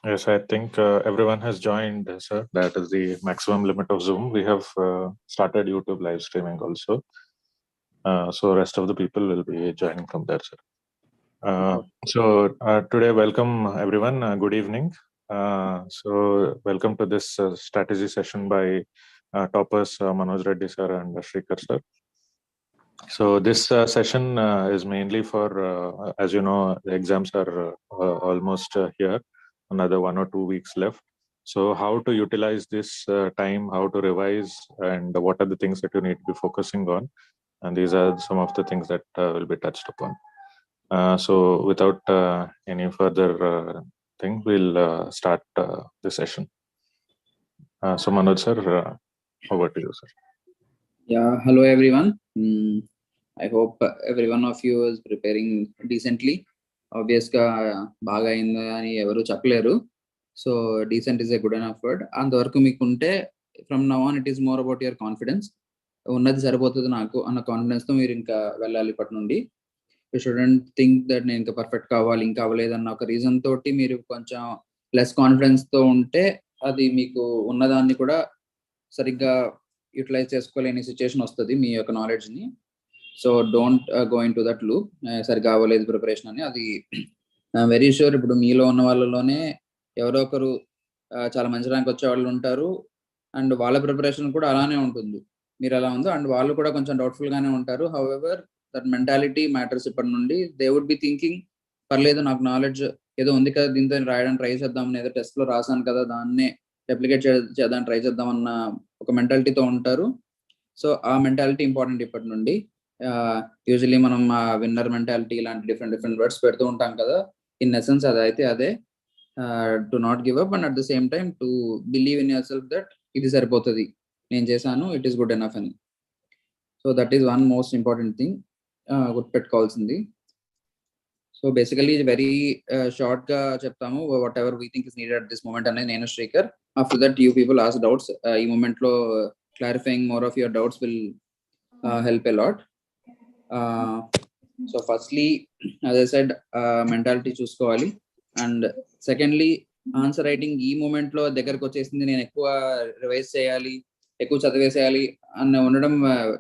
Yes, I think everyone has joined, sir. That is the maximum limit of Zoom. We have started YouTube live streaming also. So rest of the people will be joining from there, sir. Today, welcome everyone. Good evening. Welcome to this strategy session by toppers Manoj Reddy sir and Shrikar sir. So this session is mainly for, as you know, the exams are almost here. Another 1 or 2 weeks left. So how to utilize this time, how to revise, and what are the things that you need to be focusing on? And these are some of the things that will be touched upon. So without any further thing, we'll start the session. So Manoj sir, over to you, sir. Yeah, hello everyone. I hope every one of you is preparing decently. Obviously, బాగా అయింది అని ఎవరు చెప్పలేరు. So decent is a good enough word. అంతవరకు మీకుంటే from now on it is more about your confidence. ఉన్నది సరిపోతుంది నాకు అన్న కాన్ఫిడెన్స్ తో మీరు ఇంకా వెళ్ళాలి ఇప్పటి నుండి. యూ షుడెంట్ థింక్ దట్ నేను ఇంకా పర్ఫెక్ట్ కావాలి, ఇంకా అవ్వలేదన్న ఒక రీజన్ తోటి మీరు కొంచెం లెస్ కాన్ఫిడెన్స్ తో ఉంటే అది మీకు ఉన్నదాన్ని కూడా సరిగ్గా యూటిలైజ్ చేసుకోలేని సిచ్యుయేషన్ వస్తుంది మీ యొక్క నాలెడ్జ్ని. So don't go in to that loop. సరిగ్గా అవ్వలేదు ప్రిపరేషన్ అని. అది వెరీ షూర్ ఇప్పుడు మీలో ఉన్న వాళ్ళలోనే ఎవరో ఒకరు చాలా మంచి ర్యాంక్ వచ్చే వాళ్ళు ఉంటారు, అండ్ వాళ్ళ ప్రిపరేషన్ కూడా అలానే ఉంటుంది మీరు ఎలా ఉందో, అండ్ వాళ్ళు కూడా కొంచెం డౌట్ఫుల్ గానే ఉంటారు. However that mentality matters. ఇప్పటి నుండి దే వుడ్ బి థింకింగ్ పర్లేదు నాకు నాలెడ్జ్ ఏదో ఉంది కదా, దీంతో రాయడానికి ట్రై చేద్దాం, ఏదో టెస్ట్ లో రాసాను కదా దాన్నే రెప్లికేట్ చేద్దాం ట్రై చేద్దాం అన్న ఒక మెంటాలిటీతో ఉంటారు. సో ఆ మెంటాలిటీ ఇంపార్టెంట్ ఇప్పటి నుండి. యూజువలీ మనం విన్నర్ మెంటాలిటీ ఇలాంటి డిఫరెంట్ వర్డ్స్ పెడుతూ ఉంటాం కదా. ఇన్ ఎసెన్స్ అదైతే అదే. To not give up and at the same time to believe in yourself that ఇది సరిపోతుంది, నేను చేశాను, ఇట్ ఈస్ గుడ్ ఎనఫ్ అని. So that is one most important thing గుర్తుపెట్టుకోవాల్సింది. సో బేసికలీ వెరీ షార్ట్ గా చెప్తాము whatever we think is needed at this moment అనేది. నేను Srikar. After that you people ask doubts. ఈ మూమెంట్ లో clarifying more of your doubts will help a lot. So firstly as I said mentality చూసుకోవాలి. And secondly answer writing ఈ moment లో దగ్గరకు వచ్చేసింది, నేను ఎక్కువ రివైజ్ చేయాలి, ఎక్కువ చదివేసేయాలి అన్న ఉండడం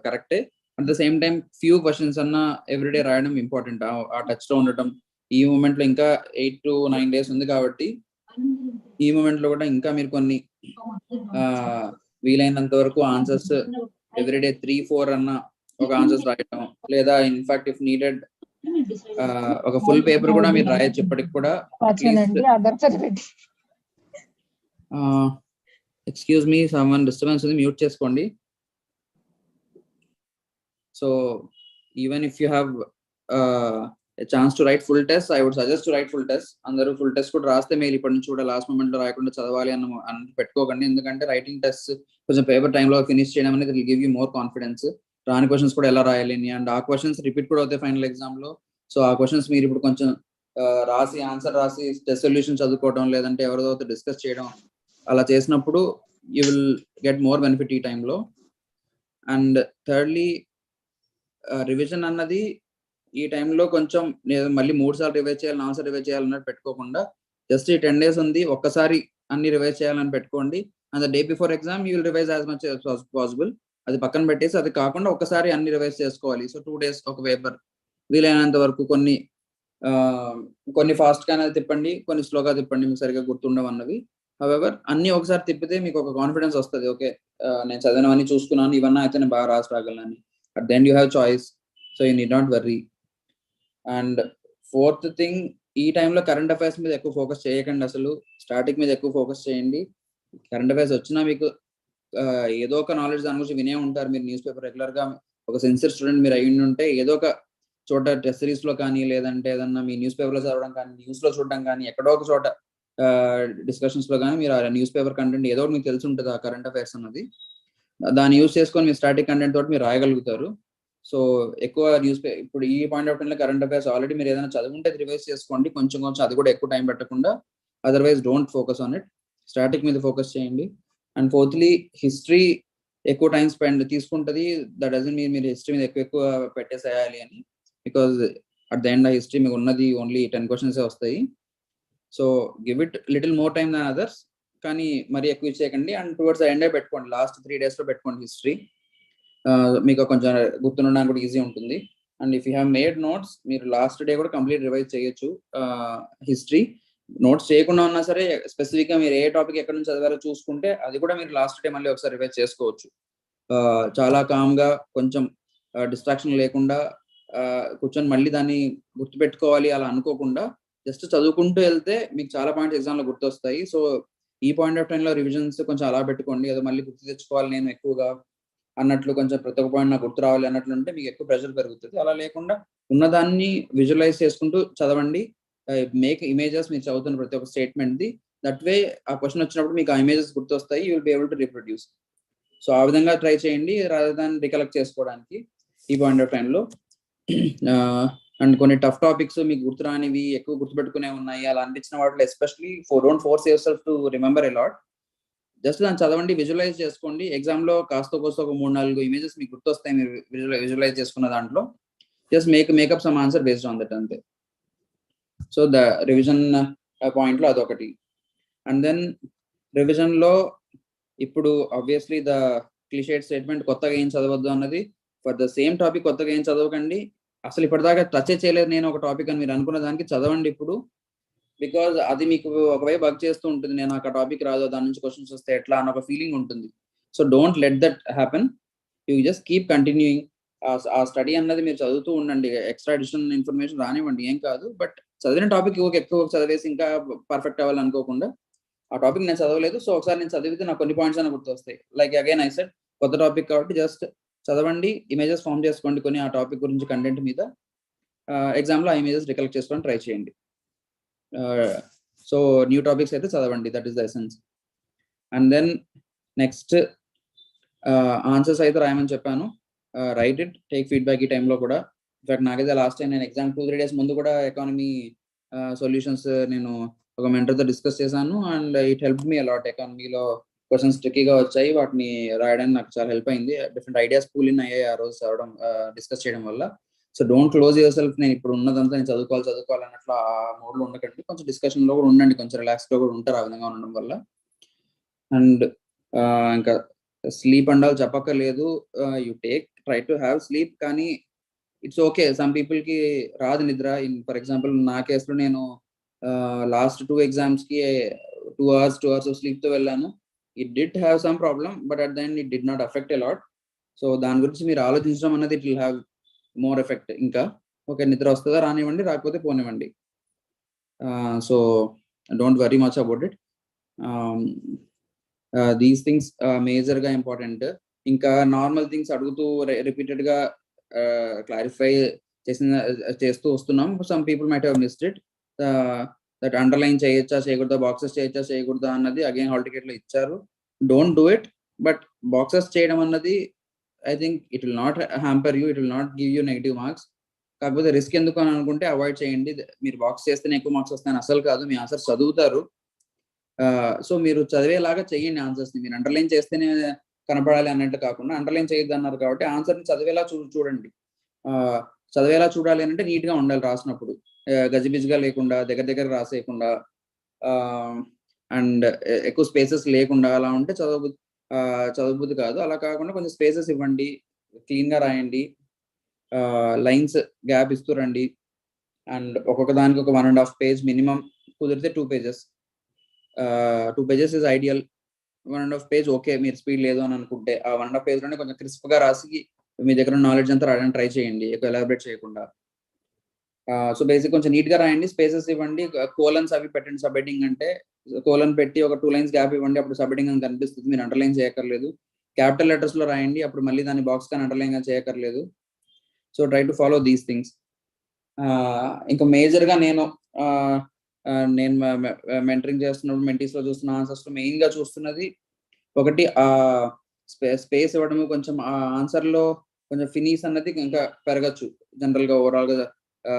కరెక్టే. At the same time few questions అన్న ఎవ్రీడే రాయడం ఇంపార్టెంట్. ఆ టచ్ లో ఉండటం. ఈ మూమెంట్ లో ఇంకా 8 to 9 days ఉంది కాబట్టి ఈ మూమెంట్ లో కూడా ఇంకా మీరు కొన్ని వీలైనంత వరకు ఆన్సర్స్ ఎవ్రీడే 3-4 అన్న ఒక ఆన్సర్స్ రాయటం, లేదా ఇన్ఫాక్ట్ ఇఫ్ నీడెడ్ ఒక ఫుల్ పేపర్ కూడా మీరు రాయొచ్చు. ఇప్పటికి కూడా ఎక్స్క్యూజ్ మీ, సమ్వన్ డిస్టర్బెన్స్ ఉంది, మ్యూట్ చేసుకోండి. So even if you have a chance to write full test, I would suggest to write full test. అందరూ ఫుల్ టెస్ట్ కూడా రాస్తే మేలు. ఇప్పటి నుంచి కూడా లాస్ట్ మూమెంట్ లో రాయకుండా చదవాలి అన్న పెట్టుకోకండి. ఎందుకంటే రైటింగ్ టెస్ట్ కొంచెం పేపర్ టైంలో ఫినిష్ చేయడం అనేది will give you more confidence. రాని క్వశ్చన్స్ కూడా ఎలా రాయాలి అండ్ ఆ క్వశ్చన్స్ రిపీట్ కూడా అవుతాయి ఫైనల్ ఎగ్జామ్ లో. సో ఆ క్వశ్చన్స్ మీరు ఇప్పుడు కొంచెం రాసి ఆన్సర్ రాసి టెస్ట్ సొల్యూషన్ చదువుకోవడం, లేదంటే ఎవరితో డిస్కస్ చేయడం, అలా చేసినప్పుడు you will get more benefit ఈ టైంలో. అండ్ థర్డ్లీ రివిజన్ అన్నది ఈ టైంలో కొంచెం మళ్ళీ 3 సార్లు రివైజ్ చేయాలి, 4 సార్లు రివైజ్ చేయాలన్నట్టు పెట్టుకోకుండా జస్ట్ ఈ 10 days ఉంది, ఒక్కసారి అన్ని రివైజ్ చేయాలని పెట్టుకోండి. And the day before exam you will revise as much as possible. అది పక్కన పెట్టేసి అది కాకుండా ఒక్కసారి అన్ని రివైజ్ చేసుకోవాలి. సో 2 days ఒక పేపర్ వీలైనంత వరకు కొన్ని ఫాస్ట్ గానే తిప్పండి, కొన్ని స్లోగా తిప్పండి, మీకు సరిగా గుర్తుండవన్నవి. హౌఎవర్ అన్ని ఒకసారి తిప్పితే మీకు ఒక కాన్ఫిడెన్స్ వస్తుంది. ఓకే, నేను చదివినవన్నీ చూసుకున్నాను, ఇవన్నీ అయితే నేను బాగా రాసి రాగలను. At the end you have choice, so you need not worry. And fourth thing, ఈ టైంలో కరెంట్ అఫైర్స్ మీద ఎక్కువ ఫోకస్ చేయకండి. అసలు స్టాటిక్ మీద ఎక్కువ ఫోకస్ చేయండి. కరెంట్ అఫైర్స్ వచ్చినా మీకు ఏదో ఒక నాలెడ్జ్ దాని గురించి వినే ఉంటారు. మీరు న్యూస్ పేపర్ రెగ్యులర్ గా ఒక సిన్సియర్ స్టూడెంట్ మీరు అయ్యి ఉంటే ఏదో ఒక చోట టెస్ట్ సిరీస్ లో కానీ, లేదంటే ఏదన్నా మీ న్యూస్ పేపర్ లో చదవడం కానీ, న్యూస్ లో చూడడం కానీ, ఎక్కడో ఒక చోట డిస్కషన్స్ లో కానీ మీరు ఆ న్యూస్ పేపర్ కంటెంట్ ఏదో మీకు తెలిసి ఉంటుంది ఆ కరెంట్ అఫైర్స్ అన్నది. దాన్ని యూజ్ చేసుకొని మీ స్టాటిక్ కంటెంట్ తోటి మీరు రాయగలుగుతారు. సో ఎక్కువ ఇప్పుడు ఈ పాయింట్ ఆఫ్ టైంలో కరెంట్ అఫైర్స్ ఆల్రెడీ మీరు ఏదైనా చదువుంటే రివైజ్ చేసుకోండి కొంచెం, అది కూడా ఎక్కువ టైం పెట్టకుండా. Otherwise don't focus on it, static మీద ఫోకస్ చేయండి. అండ్ ఫోర్త్లీ, హిస్టరీ ఎక్కువ టైం స్పెండ్ తీసుకుంటుంది. దట్ డజంట్ మీన్ మీరు హిస్టరీ మీద ఎక్కువ పెట్టేసేయాలి అని. బికాజ్ అట్ ద ఎండ్ ఆ హిస్టరీ మీకు ఉన్నది ఓన్లీ 10 questions వస్తాయి. So give it little more time than others, కానీ మరీ ఎక్కువ ఇచ్చేయకండి. అండ్ టువర్డ్స్ ఎండ్ పెట్టుకోండి, లాస్ట్ 3 days లో పెట్టుకోండి హిస్టరీ. మీకు కొంచెం గుర్తుండడానికి కూడా ఈజీ ఉంటుంది. And if you have made notes, మీరు లాస్ట్ డే కూడా కంప్లీట్ రివైజ్ చేయొచ్చు హిస్టరీ. నోట్స్ చేయకుండా ఉన్నా సరే స్పెసిఫిక్ గా మీరు ఏ టాపిక్ ఎక్కడ నుంచి చదివారో చూసుకుంటే అది కూడా మీరు లాస్ట్ డే మళ్ళీ ఒకసారి రివైజ్ చేసుకోవచ్చు. చాలా కామ్ గా, కొంచెం డిస్ట్రాక్షన్ లేకుండా కూర్చొని మళ్ళీ దాన్ని గుర్తుపెట్టుకోవాలి అలా అనుకోకుండా జస్ట్ చదువుకుంటూ వెళ్తే మీకు చాలా పాయింట్స్ ఎగ్జామ్ లో గుర్తొస్తాయి. సో ఈ పాయింట్ ఆఫ్ టైం లో రివిజన్స్ కొంచెం అలా పెట్టుకోండి. ఏదో మళ్ళీ గుర్తు తెచ్చుకోవాలి నేను ఎక్కువగా అన్నట్లు, కొంచెం ప్రతి ఒక్క పాయింట్ నాకు గుర్తు రావాలి అన్నట్లు ఉంటే మీకు ఎక్కువ ప్రెషర్ పెరుగుతుంది. అలా లేకుండా ఉన్నదాన్ని విజువలైజ్ చేసుకుంటూ చదవండి. మేక్ ఇమేజెస్ మీరు చదువుతున్న ప్రతి ఒక్క స్టేట్మెంట్ ది. దట్ వే ఆ క్వశ్చన్ వచ్చినప్పుడు మీకు ఆ ఇమేజెస్ గుర్తొస్తాయి, you will be able to reproduce. So ఆ విధంగా ట్రై చేయండి రాదర్ దాన్ రికలెక్ట్ చేసుకోవడానికి ఈ పాయింట్ ఆఫ్ టైంలో. అండ్ కొన్ని టఫ్ టాపిక్స్ మీకు గుర్తురానివి, ఎక్కువ గుర్తుపెట్టుకునే ఉన్నాయి అలా అనిపించిన వాటిలో especially don't force your self to remember a lot. Just దాన్ని చదవండి, విజువలైజ్ చేసుకోండి. ఎగ్జామ్ లో కాస్త కోస్త ఒక 3-4 ఇమేజెస్ మీకు గుర్తొస్తాయి మీరు విజువలైజ్ చేసుకున్న దాంట్లో. Just makeup some answer based on that అంతే. సో ద రివిజన్ పాయింట్ లో అదొకటి. అండ్ దెన్ రివిజన్ లో ఇప్పుడు ఆబ్వియస్లీ ద క్లిషేడ్ స్టేట్మెంట్, కొత్తగా ఏం చదవద్దు అన్నది. ఫర్ ద సేమ్ టాపిక్ కొత్తగా ఏం చదవకండి. అసలు ఇప్పటిదాకా టచ్ చేయలేదు నేను ఒక టాపిక్ అని మీరు అనుకున్న దానికి చదవండి ఇప్పుడు. బికాజ్ అది మీకు ఒకవైపు వర్క్ చేస్తూ ఉంటుంది. నేను నాకు ఆ టాపిక్ రాదు, దాని నుంచి క్వశ్చన్స్ వస్తే ఎట్లా అన్న ఒక ఫీలింగ్ ఉంటుంది. So don't let that happen. You just keep continuing. ఆ స్టడీ అన్నది మీరు చదువుతూ ఉండండి. ఎక్స్ట్రా అడిషనల్ ఇన్ఫర్మేషన్ రానివ్వండి, ఏం కాదు. బట్ చదివిన టాపిక్ ఎక్కువ చదివేసి ఇంకా పర్ఫెక్ట్ అవ్వాలనుకోకుండా, ఆ టాపిక్ నేను చదవలేదు, సో ఒకసారి నేను చదివితే నాకు కొన్ని పాయింట్స్ అని గుర్తొస్తాయి. లైక్ అగైన్ ఐ సెడ్, కొత్త టాపిక్ కాబట్టి జస్ట్ చదవండి, ఇమేజెస్ ఫామ్ చేసుకోండి కొన్ని ఆ టాపిక్ గురించి కంటెంట్ మీద. ఎగ్జామ్లో ఆ ఇమేజెస్ రికలెక్ట్ చేసుకొని ట్రై చేయండి. సో న్యూ టాపిక్స్ అయితే చదవండి, that is the essence. And then next answers అయితే రాయమని చెప్పాను. రైట్ ఇట్, టేక్ ఫీడ్బ్యాక్ ఈ టైంలో కూడా. ఇన్ఫాక్ట్ నాకైతే లాస్ట్ టైం నేను ఎగ్జామ్ 2-3 days ముందు కూడా ఎకానమీ సొల్యూషన్స్ నేను ఒక మెంటర్తో డిస్కస్ చేశాను. And it help me a lot. ఎకానమీలో క్వశ్చన్స్ ట్రిక్కీగా వచ్చాయి, వాటిని రాయడానికి నాకు చాలా హెల్ప్ అయింది. డిఫరెంట్ ఐడియాస్ పూల్ ఇన్ అయ్యాయి ఆ రోజు చదవడం, డిస్కస్ చేయడం వల్ల. So don't close your self, నేను ఇప్పుడు ఉన్నదంతా నేను చదువుకోవాలి అన్నట్లు ఆ మోడ్లో ఉండకండి. కొంచెం డిస్కషన్ లో కూడా ఉండండి, కొంచెం రిలాక్స్ గా కూడా ఉంటారు ఆ విధంగా ఉండడం వల్ల. అండ్ ఇంకా స్లీప్ అండాలి చెప్పక్కర్లేదు. You try to have sleep, కానీ ఇట్స్ ఓకే. సమ్ పీపుల్ కి రాదు నిద్ర. ఫర్ ఎగ్జాంపుల్ నా కేసులో నేను లాస్ట్ 2 exams కి 2 hours స్లీప్ తో వెళ్ళాను. It did have some problem, but at the end it did not affect a lot. So దాని గురించి మీరు ఆలోచించడం అన్నది it will have more effect. ఇంకా ఓకే, నిద్ర వస్తుందా రానివ్వండి, రాకపోతే పోనివ్వండి. So don't worry much about it. These things major గా ఇంపార్టెంట్. ఇంకా నార్మల్ థింగ్స్ అడుగుతూ రిపీటెడ్ గా క్లారిఫై చేస్తూ వస్తున్నాం. Some people might have missed it. That underline చేయొచ్చా చేయకూడదా, బాక్సెస్ చేయొచ్చా చేయకూడదా అన్నది అగైన్ హాల్ టికెట్ లో ఇచ్చారు. Don't do it. But boxes చేయడం అన్నది I think it will not hamper you, it will not give you negative marks. కాకపోతే రిస్క్ ఎందుకు అని అనుకుంటే అవాయిడ్ చేయండి. మీరు బాక్స్ చేస్తేనే ఎక్కువ మార్క్స్ వస్తాయని అసలు కాదు, మీ ఆన్సర్స్ చదువుతారు. సో మీరు చదివేలాగా చెయ్యండి ఆన్సర్స్ ని. మీరు అండర్లైన్ చేస్తేనే కనపడాలి అన్నట్టు కాకుండా, అండర్లైన్ చేయొద్దు అన్నారు కాబట్టి ఆన్సర్ ని చదివేలా చూడండి. చదివేలా చూడాలి అంటే నీట్ గా ఉండాలి రాసినప్పుడు, గజిబిజిగా లేకుండా, దగ్గర రాసేయకుండా, అండ్ ఎక్కువ స్పేసెస్ లేకుండా అలా ఉంటే చదవబుద్ధి కాదు. అలా కాకుండా కొంచెం స్పేసెస్ ఇవ్వండి, క్లీన్ గా రాయండి, లైన్స్ గ్యాప్ ఇస్తూ రండి. అండ్ ఒక్కొక్క దానికి ఒక 1.5 page మినిమం, కుదిరితే 2 pages. 2 pages is ideal. 1.5 page okay, మీరు స్పీడ్ లేదు అని అనుకుంటే ఆ 1.5 page లోనే కొంచెం క్రిస్ప్ గా రాసి మీ దగ్గర నాలెడ్జ్ అంతా రాయడానికి ట్రై చేయండి, ఎక్కువ ఎలాబరేట్ చేయకుండా. సో బేసిక్ కొంచెం నీట్ గా రాయండి, స్పేసెస్ ఇవ్వండి, కోలన్స్ అవి పెట్టండి. సబ్ హెడ్డింగ్ అంటే కోలన్ పెట్టి ఒక 2 lines గ్యాప్ ఇవ్వండి, అప్పుడు సబ్ హెడ్డింగ్ అని కనిపిస్తుంది, మీరు అండర్లైన్ చేయక్కర్లేదు. క్యాపిటల్ లెటర్స్ లో రాయండి, అప్పుడు మళ్ళీ దాన్ని బాక్స్ కానీ అండర్లైన్ గా చేయక్కర్లేదు. So try to follow these things. ఇంకా మేజర్ గా నేను మెంటరింగ్ చేస్తున్నప్పుడు మెంటీస్ లో చూస్తున్న ఆన్సర్స్ లో మెయిన్ గా చూస్తున్నది ఒకటి, ఆ స్పేస్ ఇవ్వడము. కొంచెం ఆ ఆన్సర్ లో కొంచెం ఫినిష్ అన్నది ఇంకా పెరగచ్చు. జనరల్ గా ఓవరాల్ గా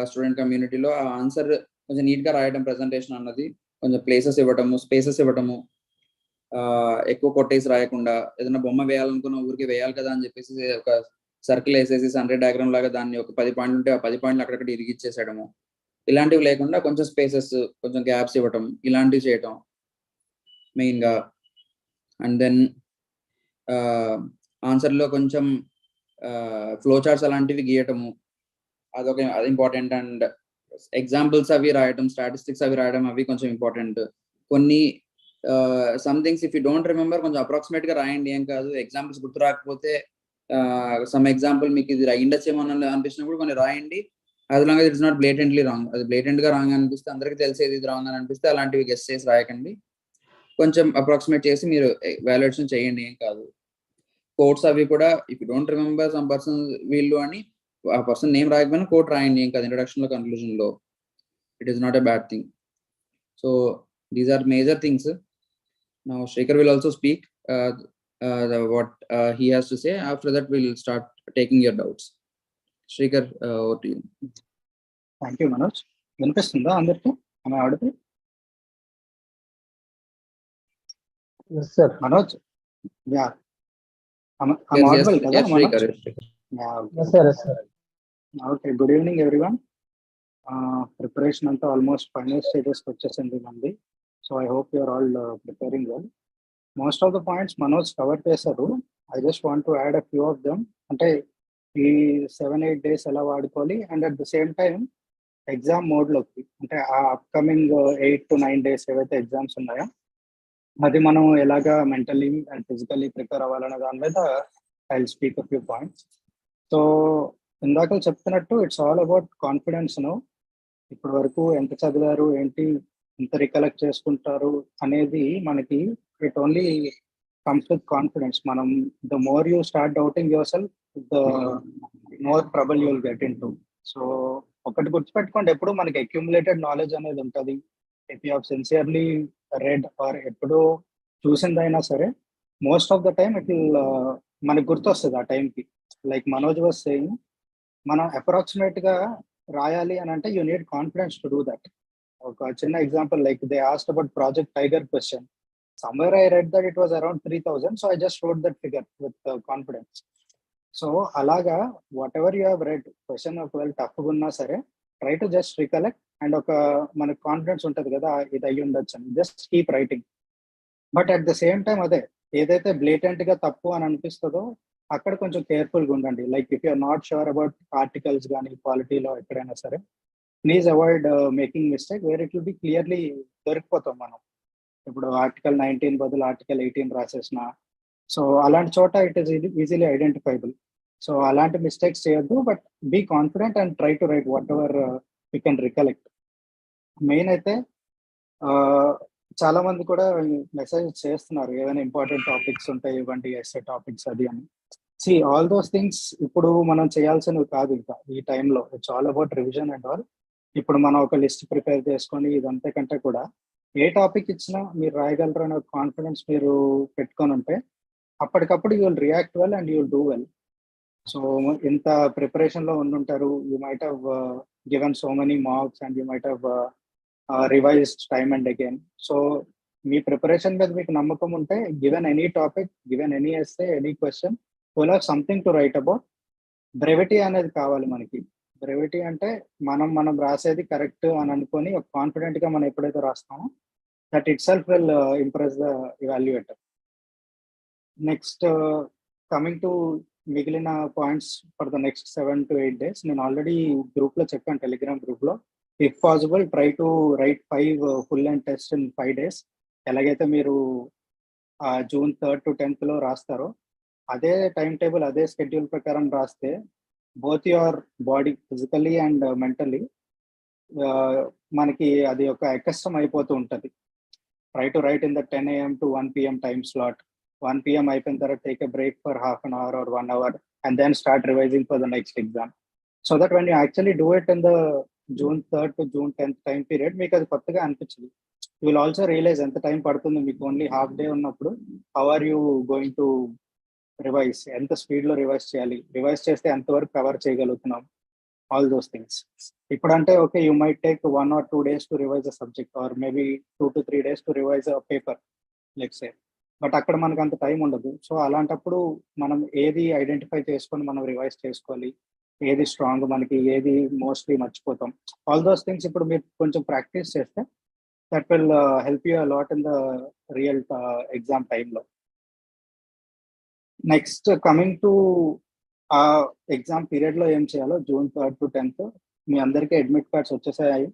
స్టూడెంట్ కమ్యూనిటీలో ఆ ఆన్సర్ కొంచెం నీట్ గా రాయడం, ప్రెజెంటేషన్ అన్నది కొంచెం ప్లేసెస్ ఇవ్వటము, స్పేసెస్ ఇవ్వటము, ఎక్కువ కొట్టేసి రాయకుండా, ఏదైనా బొమ్మ వేయాలనుకున్న ఊరికి వేయాలి కదా అని చెప్పేసి ఒక సర్కిల్ వేసేసి సన్రే డయాగ్రామ్ లాగా దాన్ని ఒక 10 పాయింట్లు ఉంటే ఆ 10 పాయింట్లు అక్కడక్కడ ఇరిగిచ్చేసేయడము. ఇలాంటివి లేకుండా కొంచెం స్పేసెస్, కొంచెం గ్యాప్స్ ఇవ్వటం, ఇలాంటివి చేయటం మెయిన్గా. అండ్ దెన్ ఆన్సర్లో కొంచెం ఫ్లో చార్ట్స్ అలాంటివి గీయటము, అది ఇంపార్టెంట్. అండ్ ఎగ్జాంపుల్స్ అవి రాయటం, స్టాటిస్టిక్స్ అవి రాయడం, అవి కొంచెం ఇంపార్టెంట్. కొన్ని some things if you don't remember కొంచెం అప్రాక్సిమేట్ గా రాయండి, ఏం కాదు. ఎగ్జాంపుల్స్ గుర్తు రాకపోతే సమ్ ఎగ్జాంపుల్ మీకు ఇది అయ్యిండొచ్చేమో అనిపించినప్పుడు కొన్ని రాయండి. అది long it's not blatantly wrong. అది బ్లేటెంట్ గా రాంగ్ అనిపిస్తే, అందరికీ తెలిసేది ఇది రాంగ్ అని అనిపిస్తే అలాంటివి గెస్ చేసి రాయకండి. కొంచెం అప్రాక్సిమేట్ చేసి మీరు వాల్యుయేషన్ చేయండి, ఏం కాదు. కోడ్స్ అవి కూడా if you don't remember some person వీళ్ళు అని ఆ పర్సన్ నేమ్ రాయకపోయినా కోడ్ రాయండి, ఏం కాదు. ఇంట్రొడక్షన్ లో, కన్క్లూజన్ లో it is not a bad thing. So these are major things. Now Shekhar will also speak what he has to say. After that we'll start taking your doubts. Shekhar, over to you. Thank you, Manoj. వినిపిస్తుందా అందరికీ? am I audible? Yes sir. Manoj, yeah, am Yes, audible yes, kada yes, Manoj? Shekhar. Yeah, okay. Yes sir. Yes sir. Okay, good evening everyone. Preparation అంతా almost final stages వచ్చేసింది మంది. So I hope you are all preparing well. Most of the points Manoj cover చేశారు. I just want to add a few of them. అంటే ఈ 7-8 days ఎలా వాడుకోవాలి, and at the same time exam మోడ్లోకి, అంటే ఆ అప్కమింగ్ 8 to 9 days ఏవైతే exams ఉన్నాయో అది మనం ఎలాగా మెంటలీ అండ్ ఫిజికల్లీ ప్రిపేర్ అవ్వాలనే దాని మీద I will speak a few points. So ఇందాక చెప్తున్నట్టు ఇట్స్ ఆల్ అబౌట్ కాన్ఫిడెన్స్. ఇప్పటి వరకు ఎంత చదివారు ఏంటి, ఎంత రికలెక్ట్ చేసుకుంటారు అనేది మనకి it only comes with confidence. మనం the more you start doubting yourself, the more trouble you will get into. So ఒకటి గుర్తుపెట్టుకోండి, ఎప్పుడు మనకి అక్యుములేటెడ్ నాలెడ్జ్ అనేది ఉంటుంది. If you have sincerely read or ఎప్పుడో చూసిందైనా సరే, most of the time it will మనకి గుర్తొస్తుంది ఆ టైంకి. లైక్ మనోజ్ వాస్ సేయింగ్, మనం అప్రాక్సిమేట్ గా రాయాలి అని అంటే you need confidence to do that. ఒక చిన్న example, like they asked about Project Tiger question. Somewhere I read that it was around 3,000, so I just wrote that figure with confidence. So అలాగా whatever you have read question ఒకవేళ టఫ్గా ఉన్నా సరే, try to just recollect. And ఒక మనకు confidence ఉంటుంది కదా, ఇది అయ్యి ఉండొచ్చు అని, just keep writing. But at the same time అదే ఏదైతే బ్లేటెంట్ గా తప్పు అని అనిపిస్తుందో అక్కడ కొంచెం కేర్ఫుల్గా ఉండండి. Like if you're not sure about articles కానీ క్వాలిటీలో ఎక్కడైనా సరే, please avoid making mistake where it will be clearly దొరికిపోతాం మనం. ఇప్పుడు ఆర్టికల్ 19 బదులు ఆర్టికల్ 18 రాసేసిన, సో అలాంటి చోట it is easily identifiable. So అలాంటి మిస్టేక్స్ చేయొద్దు, but be confident and try to write whatever you can recollect. Main అయితే చాలా మంది కూడా మెసేజ్ చేస్తున్నారు, ఏదైనా ఇంపార్టెంట్ టాపిక్స్ ఉంటాయి ఇవ్వండి, ఎస్ఏ టాపిక్స్ అది అని. సి ఆల్ దోస్ థింగ్స్ ఇప్పుడు మనం చేయాల్సినవి కాదు ఇంకా ఈ టైంలో. It's all about revision and all. ఇప్పుడు మనం ఒక లిస్ట్ ప్రిపేర్ చేసుకొని ఇదంతా కంటే కూడా ఏ టాపిక్ ఇచ్చినా మీరు రాయగలరు అనే కాన్ఫిడెన్స్ మీరు పెట్టుకొని ఉంటే అప్పటికప్పుడు you will react well and you will do well. So ఇంత ప్రిపరేషన్లో ఉండుంటారు, you might have given so many marks and you might have revised time and again. So మీ ప్రిపరేషన్ మీద మీకు నమ్మకం ఉంటే, given any topic, given any essay, any question, will have something to write about. Brevity అనేది కావాలి మనకి. Brevity అంటే మనం రాసేది కరెక్ట్ అని అనుకొని ఒక కాన్ఫిడెంట్ గా మనం ఎప్పుడైతే రాస్తామో that itself will impress the evaluator. Next coming to మిగిలిన points for the next 7 to 8 days, నేను ఆల్రెడీ గ్రూప్ లో చెప్పాను, టెలిగ్రామ్ గ్రూప్ లో. If possible try to write 5 full and test in 5 days. ఎలాగైతే మీరు June 3rd to 10th లో రాస్తారో అదే time table, అదే షెడ్యూల్ ప్రకారం రాస్తే both your body physically and mentally మనకి అది ఒక కష్టం అయిపోతూ ఉంటుంది. Try to write in the 10 AM to 1 PM time slot. 1 PM అయిపోయిన తర్వాత take a break for half an hour or 1 hour and then start revising for the next exam. So that when you actually do it in the June 3rd to June 10th time period, మీకు అది కొత్తగా అనిపించదు. You will also realise ఎంత time పడుతుంది మీకు only half day ఉన్నప్పుడు. How are you going to revise, ఎంత speed లో రివైజ్ చేయాలి, రివైజ్ చేస్తే ఎంతవరకు కవర్ చేయగలుగుతున్నాం, ఆల్ దోస్ థింగ్స్. ఇప్పుడంటే okay, you might take 1 or 2 days to revise a subject, or maybe 2 to 3 days to revise a paper let's say. But అక్కడ మనకు అంత టైం ఉండదు. సో అలాంటప్పుడు మనం ఏది ఐడెంటిఫై చేసుకొని మనం రివైజ్ చేసుకోవాలి, ఏది స్ట్రాంగ్ మనకి, ఏది మోస్ట్లీ మర్చిపోతాం. ఆల్ దోస్ థింగ్స్ ఇప్పుడు మీరు కొంచెం ప్రాక్టీస్ చేస్తే that will help you a lot in the real exam టైంలో. నెక్స్ట్ కమింగ్ టు ఆ ఎగ్జామ్ పీరియడ్లో ఏం చేయాలో, June 3rd to 10th మీ అందరికీ అడ్మిట్ కార్డ్స్ వచ్చేసాయి.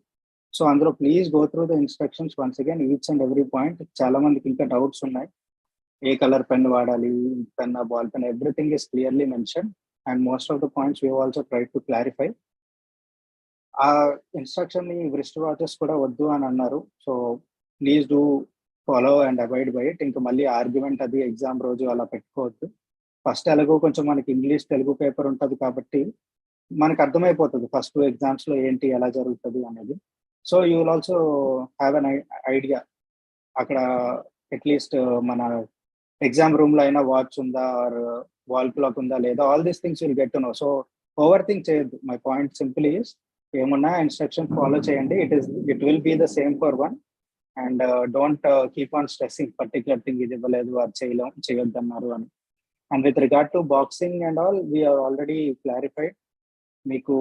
సో అందులో please go through the instructions once again, each and every point. చాలా మందికి ఇంకా డౌట్స్ ఉన్నాయి, ఏ కలర్ పెన్ వాడాలి, pen, ball pen, everything is clearly mention and most of the points we also try to clarify. ఆ instruction ని wrist watches కూడా వద్దు అని అన్నారు. So please do follow and avoid by it. ఇంకా మళ్ళీ ఆర్గ్యుమెంట్ అది ఎగ్జామ్ రోజు అలా పెట్టుకోవద్దు. ఫస్ట్ ఎలాగో కొంచెం మనకి ఇంగ్లీష్ తెలుగు పేపర్ ఉంటుంది కాబట్టి మనకు అర్థమైపోతుంది ఫస్ట్ ఎగ్జామ్స్ లో ఏంటి ఎలా జరుగుతుంది అనేది. So you will also have an idea అక్కడ అట్లీస్ట్ మన ఎగ్జామ్ రూమ్ లో అయినా వాచ్ ఉందా ఆర్ వాల్ క్లాక్ ఉందా లేదా, all these things will get to know. So overthink చేయొద్దు. మై పాయింట్ సింపుల్ ఈస్, ఏమున్నా ఇన్స్ట్రక్షన్ ఫాలో చేయండి. It will be the same for one and don't keep on stressing particular thing, ఇది ఇవ్వలేదు, అది చేయొద్దు అన్నారు అని. And with regard to boxing and all, we are already clarified. మీకు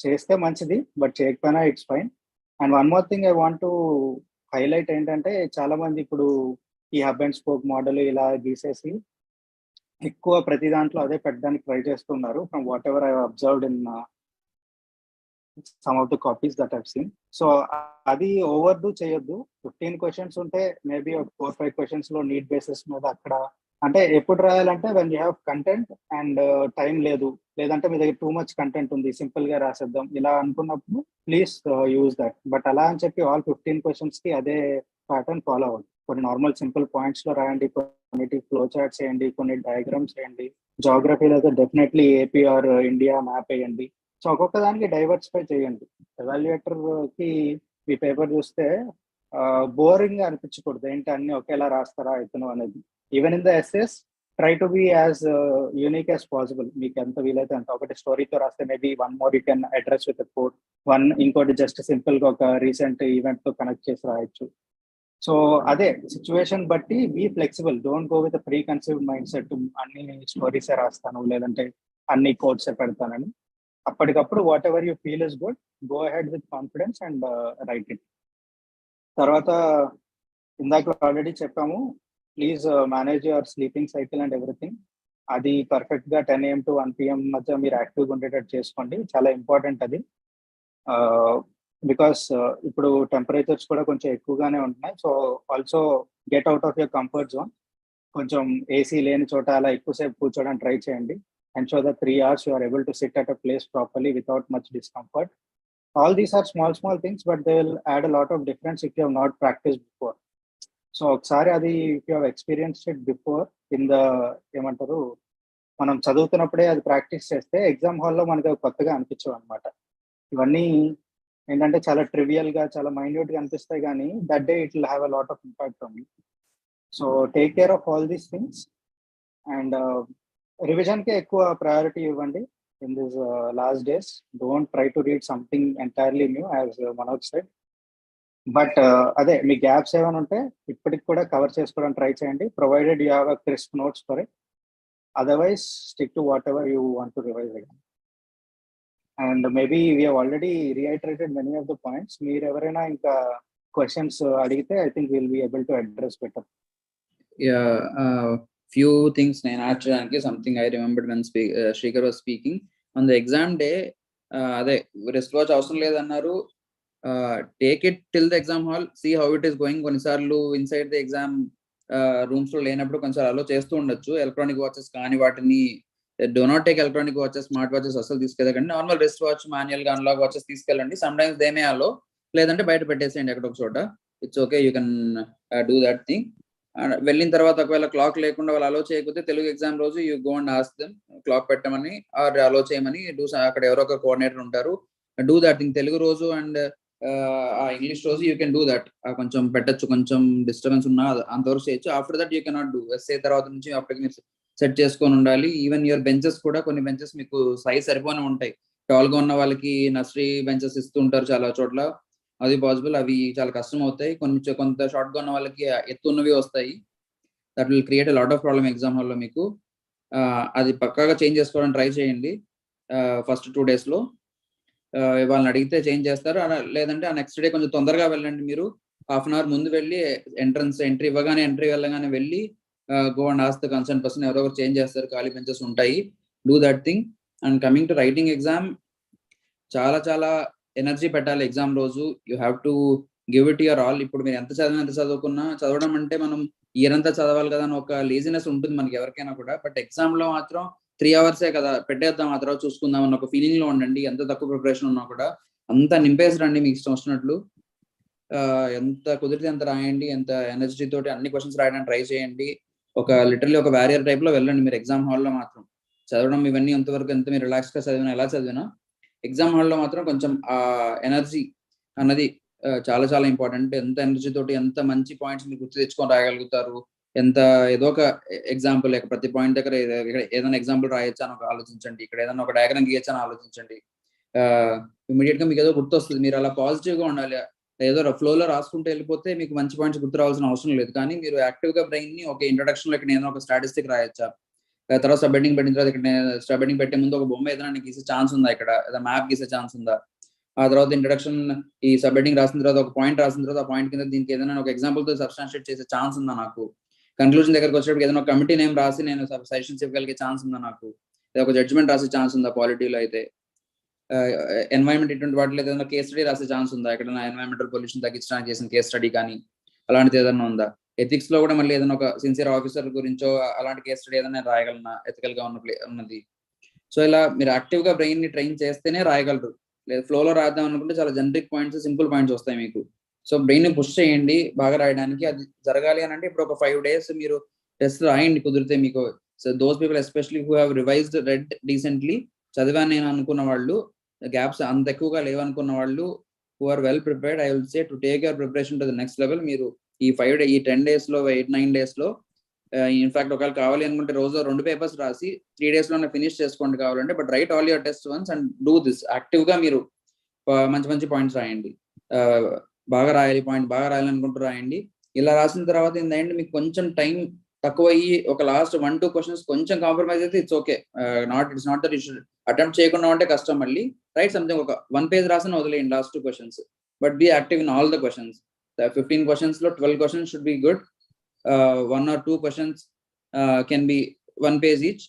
చేస్తే మంచిది, బట్ చేయకపోయినా it's fine. And one more thing I want to highlight ఏంటంటే, చాలా మంది ఇప్పుడు ఈ హబ్ అండ్ స్పోక్ మోడల్ ఇలా గీసేసి ఎక్కువ ప్రతి దాంట్లో అదే పెట్టడానికి ట్రై చేస్తున్నారు. From what ever I observed in some of the copies that I've seen. So అది ఓవర్ డూ చేయొద్దు. 15 క్వశ్చన్స్ ఉంటే మేబీ 4-5 క్వశ్చన్స్ లో నీడ్ బేసిస్ మీద అక్కడ, అంటే ఎప్పుడు రాయాలంటే when you have content and time లేదు, లేదంటే మీ దగ్గర టూ మచ్ కంటెంట్ ఉంది, సింపుల్ గా రాసేద్దాం ఇలా అనుకున్నప్పుడు ప్లీజ్ యూజ్ దట్. బట్ అలా అని చెప్పి ఆల్ 15 క్వశ్చన్స్ కి అదే ప్యాటర్న్ ఫాలో అవ్వదు. కొన్ని నార్మల్ సింపుల్ పాయింట్స్ లో రాయండి, కొన్నిటి ఫ్లో చార్ట్స్ వేయండి, కొన్ని డయాగ్రామ్స్ వేయండి. జాగ్రఫీలో అయితే definitely AP or India map వేయండి. సో ఒక్కొక్క దానికి డైవర్సిఫై చేయండి. ఎవాల్యుయేటర్ కి మీ పేపర్ చూస్తే బోరింగ్ గా అనిపించకూడదు, ఏంటి అన్ని ఒకేలా రాస్తారా ఇతను అనేది. Even in the essays try to be as unique as possible. మీకు ఎంత వీలైతే అంత. ఒకటి స్టోరీతో రాస్తే maybe one more you can address with code, ఇంకోటి జస్ట్ సింపుల్ గా ఒక రీసెంట్ ఈవెంట్ తో కనెక్ట్ చేసి రాయొచ్చు. సో అదే సిచ్యువేషన్ బట్టి be flexible. Don't go with preconceived mindset, అన్ని స్టోరీసే రాస్తాను లేదంటే అన్ని కోడ్సే పెడతానని. అప్పటికప్పుడు whatever you feel is good, go ahead with confidence and write it. తర్వాత ఇందాక ఆల్రెడీ చెప్పాము, please manage your sleeping cycle and everything. అది పర్ఫెక్ట్ గా 10 AM to 1 PM మధ్య మీరు యాక్టివ్గా ఉండేటట్టు చేసుకోండి. చాలా ఇంపార్టెంట్ అది. బికాస్ ఇప్పుడు టెంపరేచర్స్ కూడా కొంచెం ఎక్కువగానే ఉంటున్నాయి. So also get out of your comfort zone. కొంచెం ఏసీ లేని చోట అలా ఎక్కువసేపు కూర్చోడానికి ట్రై చేయండి. ensure that 3 hours you are able to sit at a place properly without much discomfort. All these are small things, but they will add a lot of difference if you have not practiced before. So ఒకసారి అది if you have experienced it before in the ఏమంటారు, మనం చదువుతున్నప్పుడే అది practice చేస్తే exam హాల్లో మనకు కొత్తగా అనిపించవు అనమాట. ఇవన్నీ ఏంటంటే చాలా ట్రివియల్ గా, చాలా మైన్యూట్ గా అనిపిస్తాయి, కానీ that day it will have a lot of impact on you. So take care of all these things and revision కే ఎక్కువ ప్రయారిటీ ఇవ్వండి in this last days. Don't try to read something entirely new as Manoj said. But అదే మీ gaps ఏమైనా ఉంటే ఇప్పటికి కూడా cover చేసుకోవడానికి ట్రై చేయండి, provided you have a crisp notes for it. Otherwise stick to whatever you want to revise again. And maybe we have already reiterated many of the points. మీరు ఎవరైనా ఇంకా questions అడిగితే I think will be able to address better. Few things నేను యాడ్ చేయడానికి, something I remembered when Srikar was speaking on the exam day. అదే wrist watch అవసరం లేదన్నారు. Take it till the exam hall, see how it is going. కొన్నిసార్లు inside the exam rooms లో లేనప్పుడు కొన్నిసార్లు అలో చేస్తూ ఉండొచ్చు. ఎలక్ట్రానిక్ వాచెస్ కానీ వాటిని do not take electronic watches, smart watches అసలు తీసుకెళ్ళకండి. నార్మల్ రిస్ట్ వాచ్, మాన్యువల్ గా అన్లాక్ వాచెస్ తీసుకెళ్ళండి. Sometimes they may allow, లేదంటే బయట పెట్టేసేయండి ఎక్కడ ఒక చోట. It's okay, you can do that thing. వెళ్ళిన తర్వాత ఒకవేళ క్లాక్ లేకుండా వాళ్ళు అలో చేయకపోతే తెలుగు ఎగ్జామ్ రోజు you go and ask them clock పెట్టమని ఆర్ అలో చేయమని. అక్కడ ఎవరో ఒక కోఆర్డినేటర్ ఉంటారు, డూ దట్ థింగ్. తెలుగు రోజు అండ్ ఆ ఇంగ్లీష్ రోజు యూ కెన్ డూ దట్. కొంచెం పెట్టచ్చు, కొంచెం డిస్టర్బెన్స్ ఉన్నా అంతవరకు చేయొచ్చు. After that you cannot do. SA తర్వాత నుంచి అప్పటికి మీరు సెట్ చేసుకొని ఉండాలి. ఈవెన్ యువర్ బెంచెస్ కూడా, కొన్ని బెంచెస్ మీకు సైజ్ సరిపోనే ఉంటాయి. టాల్ గా ఉన్న వాళ్ళకి నర్సరీ బెంచెస్ ఇస్తూ ఉంటారు చాలా చోట్ల, అది పాసిబుల్. అవి చాలా కష్టం అవుతాయి. కొంత షార్ట్ గా ఉన్న వాళ్ళకి ఎత్తున్నవి వస్తాయి. That will create a lot of problem exam హాల్లో మీకు. అది పక్కాగా చేంజ్ చేసుకోవడానికి ట్రై చేయండి. ఫస్ట్ 2 డేస్లో. వాళ్ళని అడిగితే చేంజ్ చేస్తారు, లేదంటే ఆ నెక్స్ట్ డే కొంచెం తొందరగా వెళ్ళండి. మీరు హాఫ్ అన్ అవర్ ముందు వెళ్ళి ఎంట్రీ ఇవ్వగానే వెళ్ళగానే వెళ్ళి go and ask the concern person, ఎవరో ఒకరు చేంజ్ చేస్తారు, ఖాళీ బెంచెస్ ఉంటాయి. Do that thing. And coming to writing exam, చాలా ఎనర్జీ పెట్టాలి ఎగ్జామ్ రోజు. You have to give it your all. ఇప్పుడు మీరు ఎంత చదువుకున్నా, చదవడం అంటే మనం ఇయర్ అంతా చదవాలి కదా అని ఒక లేజినెస్ ఉంటుంది మనకి ఎవరికైనా కూడా. బట్ ఎగ్జామ్ లో మాత్రం 3 అవర్సే కదా, పెట్టేద్దాం ఆ తర్వాత చూసుకుందాం అన్న ఒక ఫీలింగ్ లో ఉండండి. ఎంత తక్కువ ప్రిపరేషన్ ఉన్నా కూడా అంత నింపేసి రండి మీకు ఇష్టం వచ్చినట్లు. ఎంత కుదిరితే అంత రాయండి, ఎంత ఎనర్జీ తోటి అన్ని క్వశ్చన్స్ రాయడానికి ట్రై చేయండి. ఒక లిటరలీ ఒక వారియర్ టైప్ లో వెళ్ళండి మీరు ఎగ్జామ్ హాల్లో మాత్రం. చదవడం ఇవన్నీ ఎంతవరకు ఎంత మీరు రిలాక్స్ గా చదివినా, ఎలా చదివినా ఎగ్జామ్ హాల్లో మాత్రం కొంచెం ఆ ఎనర్జీ అన్నది చాలా ఇంపార్టెంట్. ఎంత ఎనర్జీ తోటి ఎంత మంచి పాయింట్స్ మీరు గుర్తు తెచ్చుకొని రాయగలుగుతారు, ఎంత ఏదో ఒక ఎగ్జాంపుల్ లేక ప్రతి పాయింట్ దగ్గర ఏదైనా ఎగ్జాంపుల్ రాయొచ్చా అని ఆలోచించండి, ఇక్కడ ఏదైనా ఒక డయాగ్రామ్ గీయొచ్చా అని ఆలోచించండి. ఇమీడియట్ గా మీకు ఏదో గుర్తు వస్తుంది. మీరు అలా పాజిటివ్ గా ఉండాలి. ఏదో ఫ్లోలో రాసుకుంటూ వెళ్ళిపోతే మీకు మంచి పాయింట్స్ గుర్తు రావాల్సిన అవసరం లేదు. కానీ మీరు యాక్టివ్ గా బ్రెయిన్ ని ఒక ఇంట్రొడక్షన్ లో ఇక్కడ ఏదైనా ఒక స్టాటిస్టిక్ రాయొచ్చా, తర్వాత సబ్మిటింగ్ పెట్టిన తర్వాత ఇక్కడ సబ్మిటింగ్ పెట్టే ముందు ఒక బొమ్మ ఏదైనా గీసే ఛాన్స్ ఉందా, ఇక్కడ ఏదైనా మ్యాప్ గీసే ఛాన్స్ ఉందా, ఆ తర్వాత ఇంట్రొడక్షన్ ఈ సబ్మిటింగ్ రాసిన తర్వాత ఒక పాయింట్ రాసిన తర్వాత ఆ పాయింట్ కింద దీనికి ఏదైనా ఒక ఎగ్జాంపుల్ తో సబ్స్టాన్షియేట్ చేసే ఛాన్స్ ఉందా నాకు, కన్క్లూజన్ దగ్గరకు వచ్చేటప్పుడు ఏదైనా ఒక కమిటీ నేమ్ రాసి నేను సజెషన్స్ ఇవ్వగలిగే ఛాన్స్ ఉందా నాకు, లేదా ఒక జడ్జ్మెంట్ రాసే ఛాన్స్ ఉందా, పాలిటీలో అయితే ఎన్వైరన్మెంట్ ఇటువంటి వాటిలో ఏదైనా కేస్ స్టడీ రాసే ఛాన్స్ ఉందా, ఎక్కడైనా ఎన్వైరన్మెంటల్ పొల్యూషన్ తగ్గించడానికి చేసిన కేస్ స్టడీ కానీ అలాంటిది ఏదైనా ఉందా, ఎథిక్స్ లో కూడా మళ్ళీ ఏదైనా ఒక సిన్సియర్ ఆఫీసర్ గురించో అలాంటి కేస్ స్టడీ ఏదైనా రాయగలనా ఎథికల్ గా ఉన్నది. సో ఇలా మీరు యాక్టివ్ గా బ్రెయిన్ ని ట్రైన్ చేస్తేనే రాయగలరు. లేదా ఫ్లోలో రాద్దాం అనుకుంటే చాలా జనరిక్ పాయింట్స్, సింపుల్ పాయింట్స్ వస్తాయి మీకు. సో బ్రెయిన్ ని పుష్ చేయండి బాగా రాయడానికి. అది జరగాలి అని అంటే ఇప్పుడు ఒక 5 days మీరు టెస్ట్ రాయండి కుదిరితే మీకు. So those people especially who have revised read decently, చదివాను నేను అనుకున్న వాళ్ళు, గ్యాప్స్ అంత ఎక్కువగా లేవనుకున్న వాళ్ళు, who are well prepared, I will say to take your preparation to the next level. మీరు ఈ 10 days లో 8-9 days లో ఇన్ఫాక్ట్ ఒకవేళ కావాలి అనుకుంటే రోజు 2 పేపర్స్ రాసి 3 days లోనే ఫినిష్ చేసుకోండి కావాలంటే. But right all your test once and do this. Active గా మీరు మంచి పాయింట్స్ రాయండి. బాగా రాయాలి, పాయింట్ బాగా రాయాలనుకుంటూ రాయండి. ఇలా రాసిన తర్వాత ఏంటంటే మీకు కొంచెం టైం తక్కువ అయ్యి ఒక లాస్ట్ 1-2 క్వశ్చన్స్ కొంచెం కాంప్రమైజ్ అయితే it's okay. It's not that you should attempt చేయకుండా ఉంటే కష్టం. మళ్ళీ రైట్ సంథింగ్ ఒక 1 page రాసిన వదిలేయండి last 2 questions. But be active in all the questions. 15 questions లో 12 questions should be good. 1 or 2 questions can be 1 page each.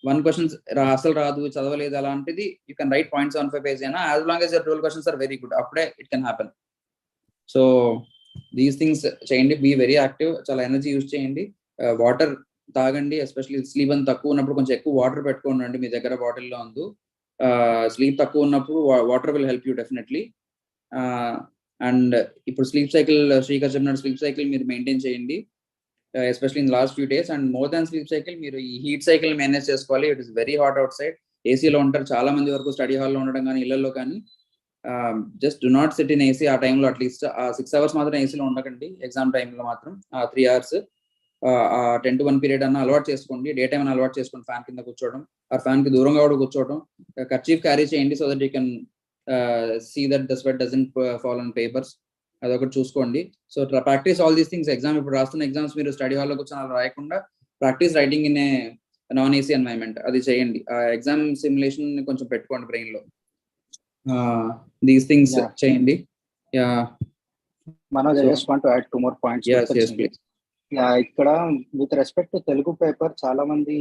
1 questions అసలు రాదు, చదవలేదు అలాంటిది యూ కెన్ రైట్ 0.75 page అయినా, as long as your 12 questions are very good. అప్పుడే it can happen. So these things చేయండి. Be very active. చాలా energy use చేయండి. Water తాగండి. ఎస్పెషల్లీ స్లీప్ అంత తక్కువ ఉన్నప్పుడు కొంచెం ఎక్కువ వాటర్ పెట్టుకోండి మీ దగ్గర బాటిల్లో ఉంది. స్లీప్ తక్కువ ఉన్నప్పుడు water will help you definitely. And ఇప్పుడు స్లీప్ సైకిల్, శ్రీకర్ చెప్పినట్టు స్లీప్ సైకిల్ మీరు మెయింటైన్ చేయండి, especially in last few days. And more than sleep cycle మీరు ఈ హీట్ సైకిల్ మేనేజ్ చేసుకోవాలి. It is very hot out side. ఏసీలో ఉంటారు చాలా మంది వరకు, స్టడీ హాల్లో ఉండడం కానీ ఇళ్లలో కానీ. Just do not SIT in AC ఆ టైంలో. అట్లీస్ట్ ఆ 6 hours మాత్రం ఏసీలో ఉండకండి ఎగ్జామ్ టైంలో మాత్రం. 3 hours 10 to 1 పీరియడ్ అన్న అలవాటు చేసుకోండి. డే టైం అన్న అలవాటు చేసుకోండి. ఫ్యాన్ కింద కూర్చోవడం, ఆ ఫ్యాన్ కి దూరంగా కూడా కూర్చోవడం. కర్చీఫ్ క్యారీ చేయండి so that you can see that the sweat doesn't fall on papers. అదొకటి చూసుకోండి. So practice all these things. Exam ఇప్పుడు రాస్తున్న ఎగ్జామ్స్ మీరు స్టడీ హాల్లో కూర్చొని అలా రాయకుండా practice writing in a non AC environment అది చేయండి. ఆ ఎగ్జామ్ సిమ్యులేషన్ కొంచెం పెట్టుకోండి బ్రెయిన్ లో. దీస్ థింగ్స్ చేయండి. Manoj, I just want to add 2 more points. Yes, please. ఇక్కడ with respect to Telugu paper చాలా మంది,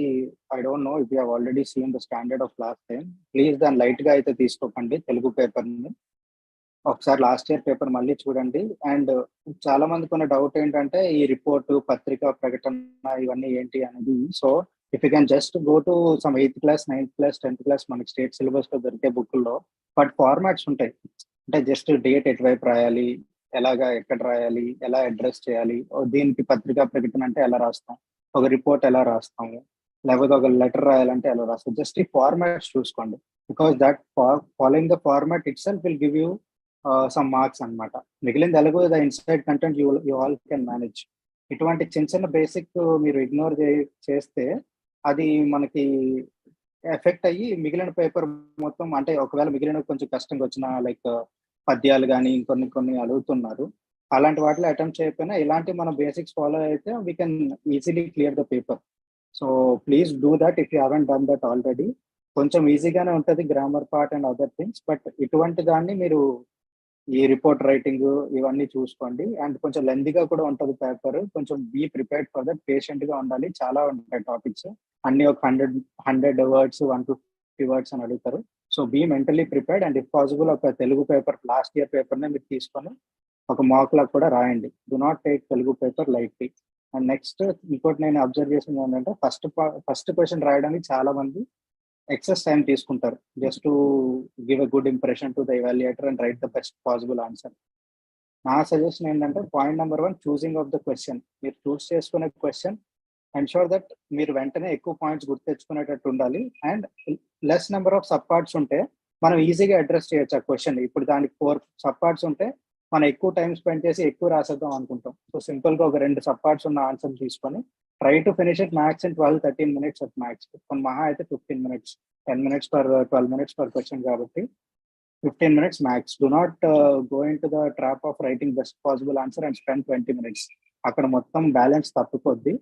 I don't know if you have already seen the standard of last time. Please దాన్ని light గా అయితే తీసుకోకండి Telugu paper ని. ఒకసారి లాస్ట్ ఇయర్ పేపర్ మళ్ళీ చూడండి. అండ్ చాలా మందికి ఉన్న డౌట్ ఏంటంటే ఈ రిపోర్టు, పత్రికా ప్రకటన ఇవన్నీ ఏంటి అనేది. So if you can just go to some 8th class, 9th class, 10th class మనకి స్టేట్ సిలబస్ లో దొరికే బుక్లో బట్ ఫార్మాట్స్ ఉంటాయి. అంటే జస్ట్ డేట్ ఎటువైపు రాయాలి, ఎలాగా ఎక్కడ రాయాలి, ఎలా అడ్రస్ చేయాలి, దీనికి పత్రికా ప్రకటన అంటే ఎలా రాస్తాం, ఒక రిపోర్ట్ ఎలా రాస్తాము, లేకపోతే ఒక లెటర్ రాయాలంటే ఎలా రాస్తాం. జస్ట్ ఈ ఫార్మాట్స్ చూసుకోండి. Because that following the format it self will give you some marks అన్నమాట. మిగిలింది ఎలాగో the inside content you all can manage. ఇటువంటి చిన్న బేసిక్ మీరు ఇగ్నోర్ చేస్తే అది మనకి ఎఫెక్ట్ అయ్యి మిగిలిన పేపర్ మొత్తం, అంటే ఒకవేళ మిగిలిన కొంచెం కష్టంగా వచ్చిన లైక్ పద్యాలు కానీ కొన్ని అడుగుతున్నారు, అలాంటి వాటిలో అటెంప్ట్ చేయకపోయినా ఇలాంటి మన బేసిక్స్ ఫాలో అయితే we can easily clear the paper. So please do that if you haven't done that already. కొంచెం ఈజీగానే ఉంటుంది grammar part and other things. But ఇటువంటి దాన్ని మీరు ఈ రిపోర్ట్ రైటింగ్ ఇవన్నీ చూసుకోండి. అండ్ కొంచెం లెందీగా కూడా ఉంటుంది పేపర్. కొంచెం be prepared for that, patient గా ఉండాలి. చాలా ఉంటాయి టాపిక్స్, అన్ని ఒక 100 వర్డ్స్ 150 వర్డ్స్ అని అడుగుతారు. So be mentally prepared. And if possible ఒక తెలుగు పేపర్, లాస్ట్ ఇయర్ పేపర్నే మీరు తీసుకొని ఒక మాక్ లా కూడా రాయండి. Do not take Telugu paper lightly. And next ఇంకోటి నేను అబ్జర్వ్ చేసింది ఏంటంటే, ఫస్ట్ క్వశ్చన్ రాయడానికి చాలా మంది ఎక్సెస్ టైం తీసుకుంటారు, just to give a good impression to the evaluator and right the best possible answer. నా సజెషన్ ఏంటంటే, point number 1, choosing of the question. మీరు చూస్ చేసుకునే క్వశ్చన్ ఎన్షూర్ దట్ మీరు వెంటనే ఎక్కువ పాయింట్స్ గుర్తెచ్చుకునేటట్టు ఉండాలి. And less number of sub parts ఉంటే మనం ఈజీగా అడ్రస్ చేయొచ్చు ఆ క్వశ్చన్. ఇప్పుడు దానికి 4 సబ్ పార్ట్స్ ఉంటే మనం ఎక్కువ టైం స్పెండ్ చేసి ఎక్కువ రాసేద్దాం అనుకుంటాం. సో సింపుల్ గా ఒక 2 సబ్ పార్ట్స్ ఉన్న ఆన్సర్ తీసుకొని try to finish it max in 12-13 minutes at max. మహా అయితే 15 minutes, 10 minutes per 12 minutes per question కాబట్టి 15 minutes max. Do not go into the trap of writing best possible answer and spend 20 minutes. అక్కడ మొత్తం balance తప్పిపోద్ది.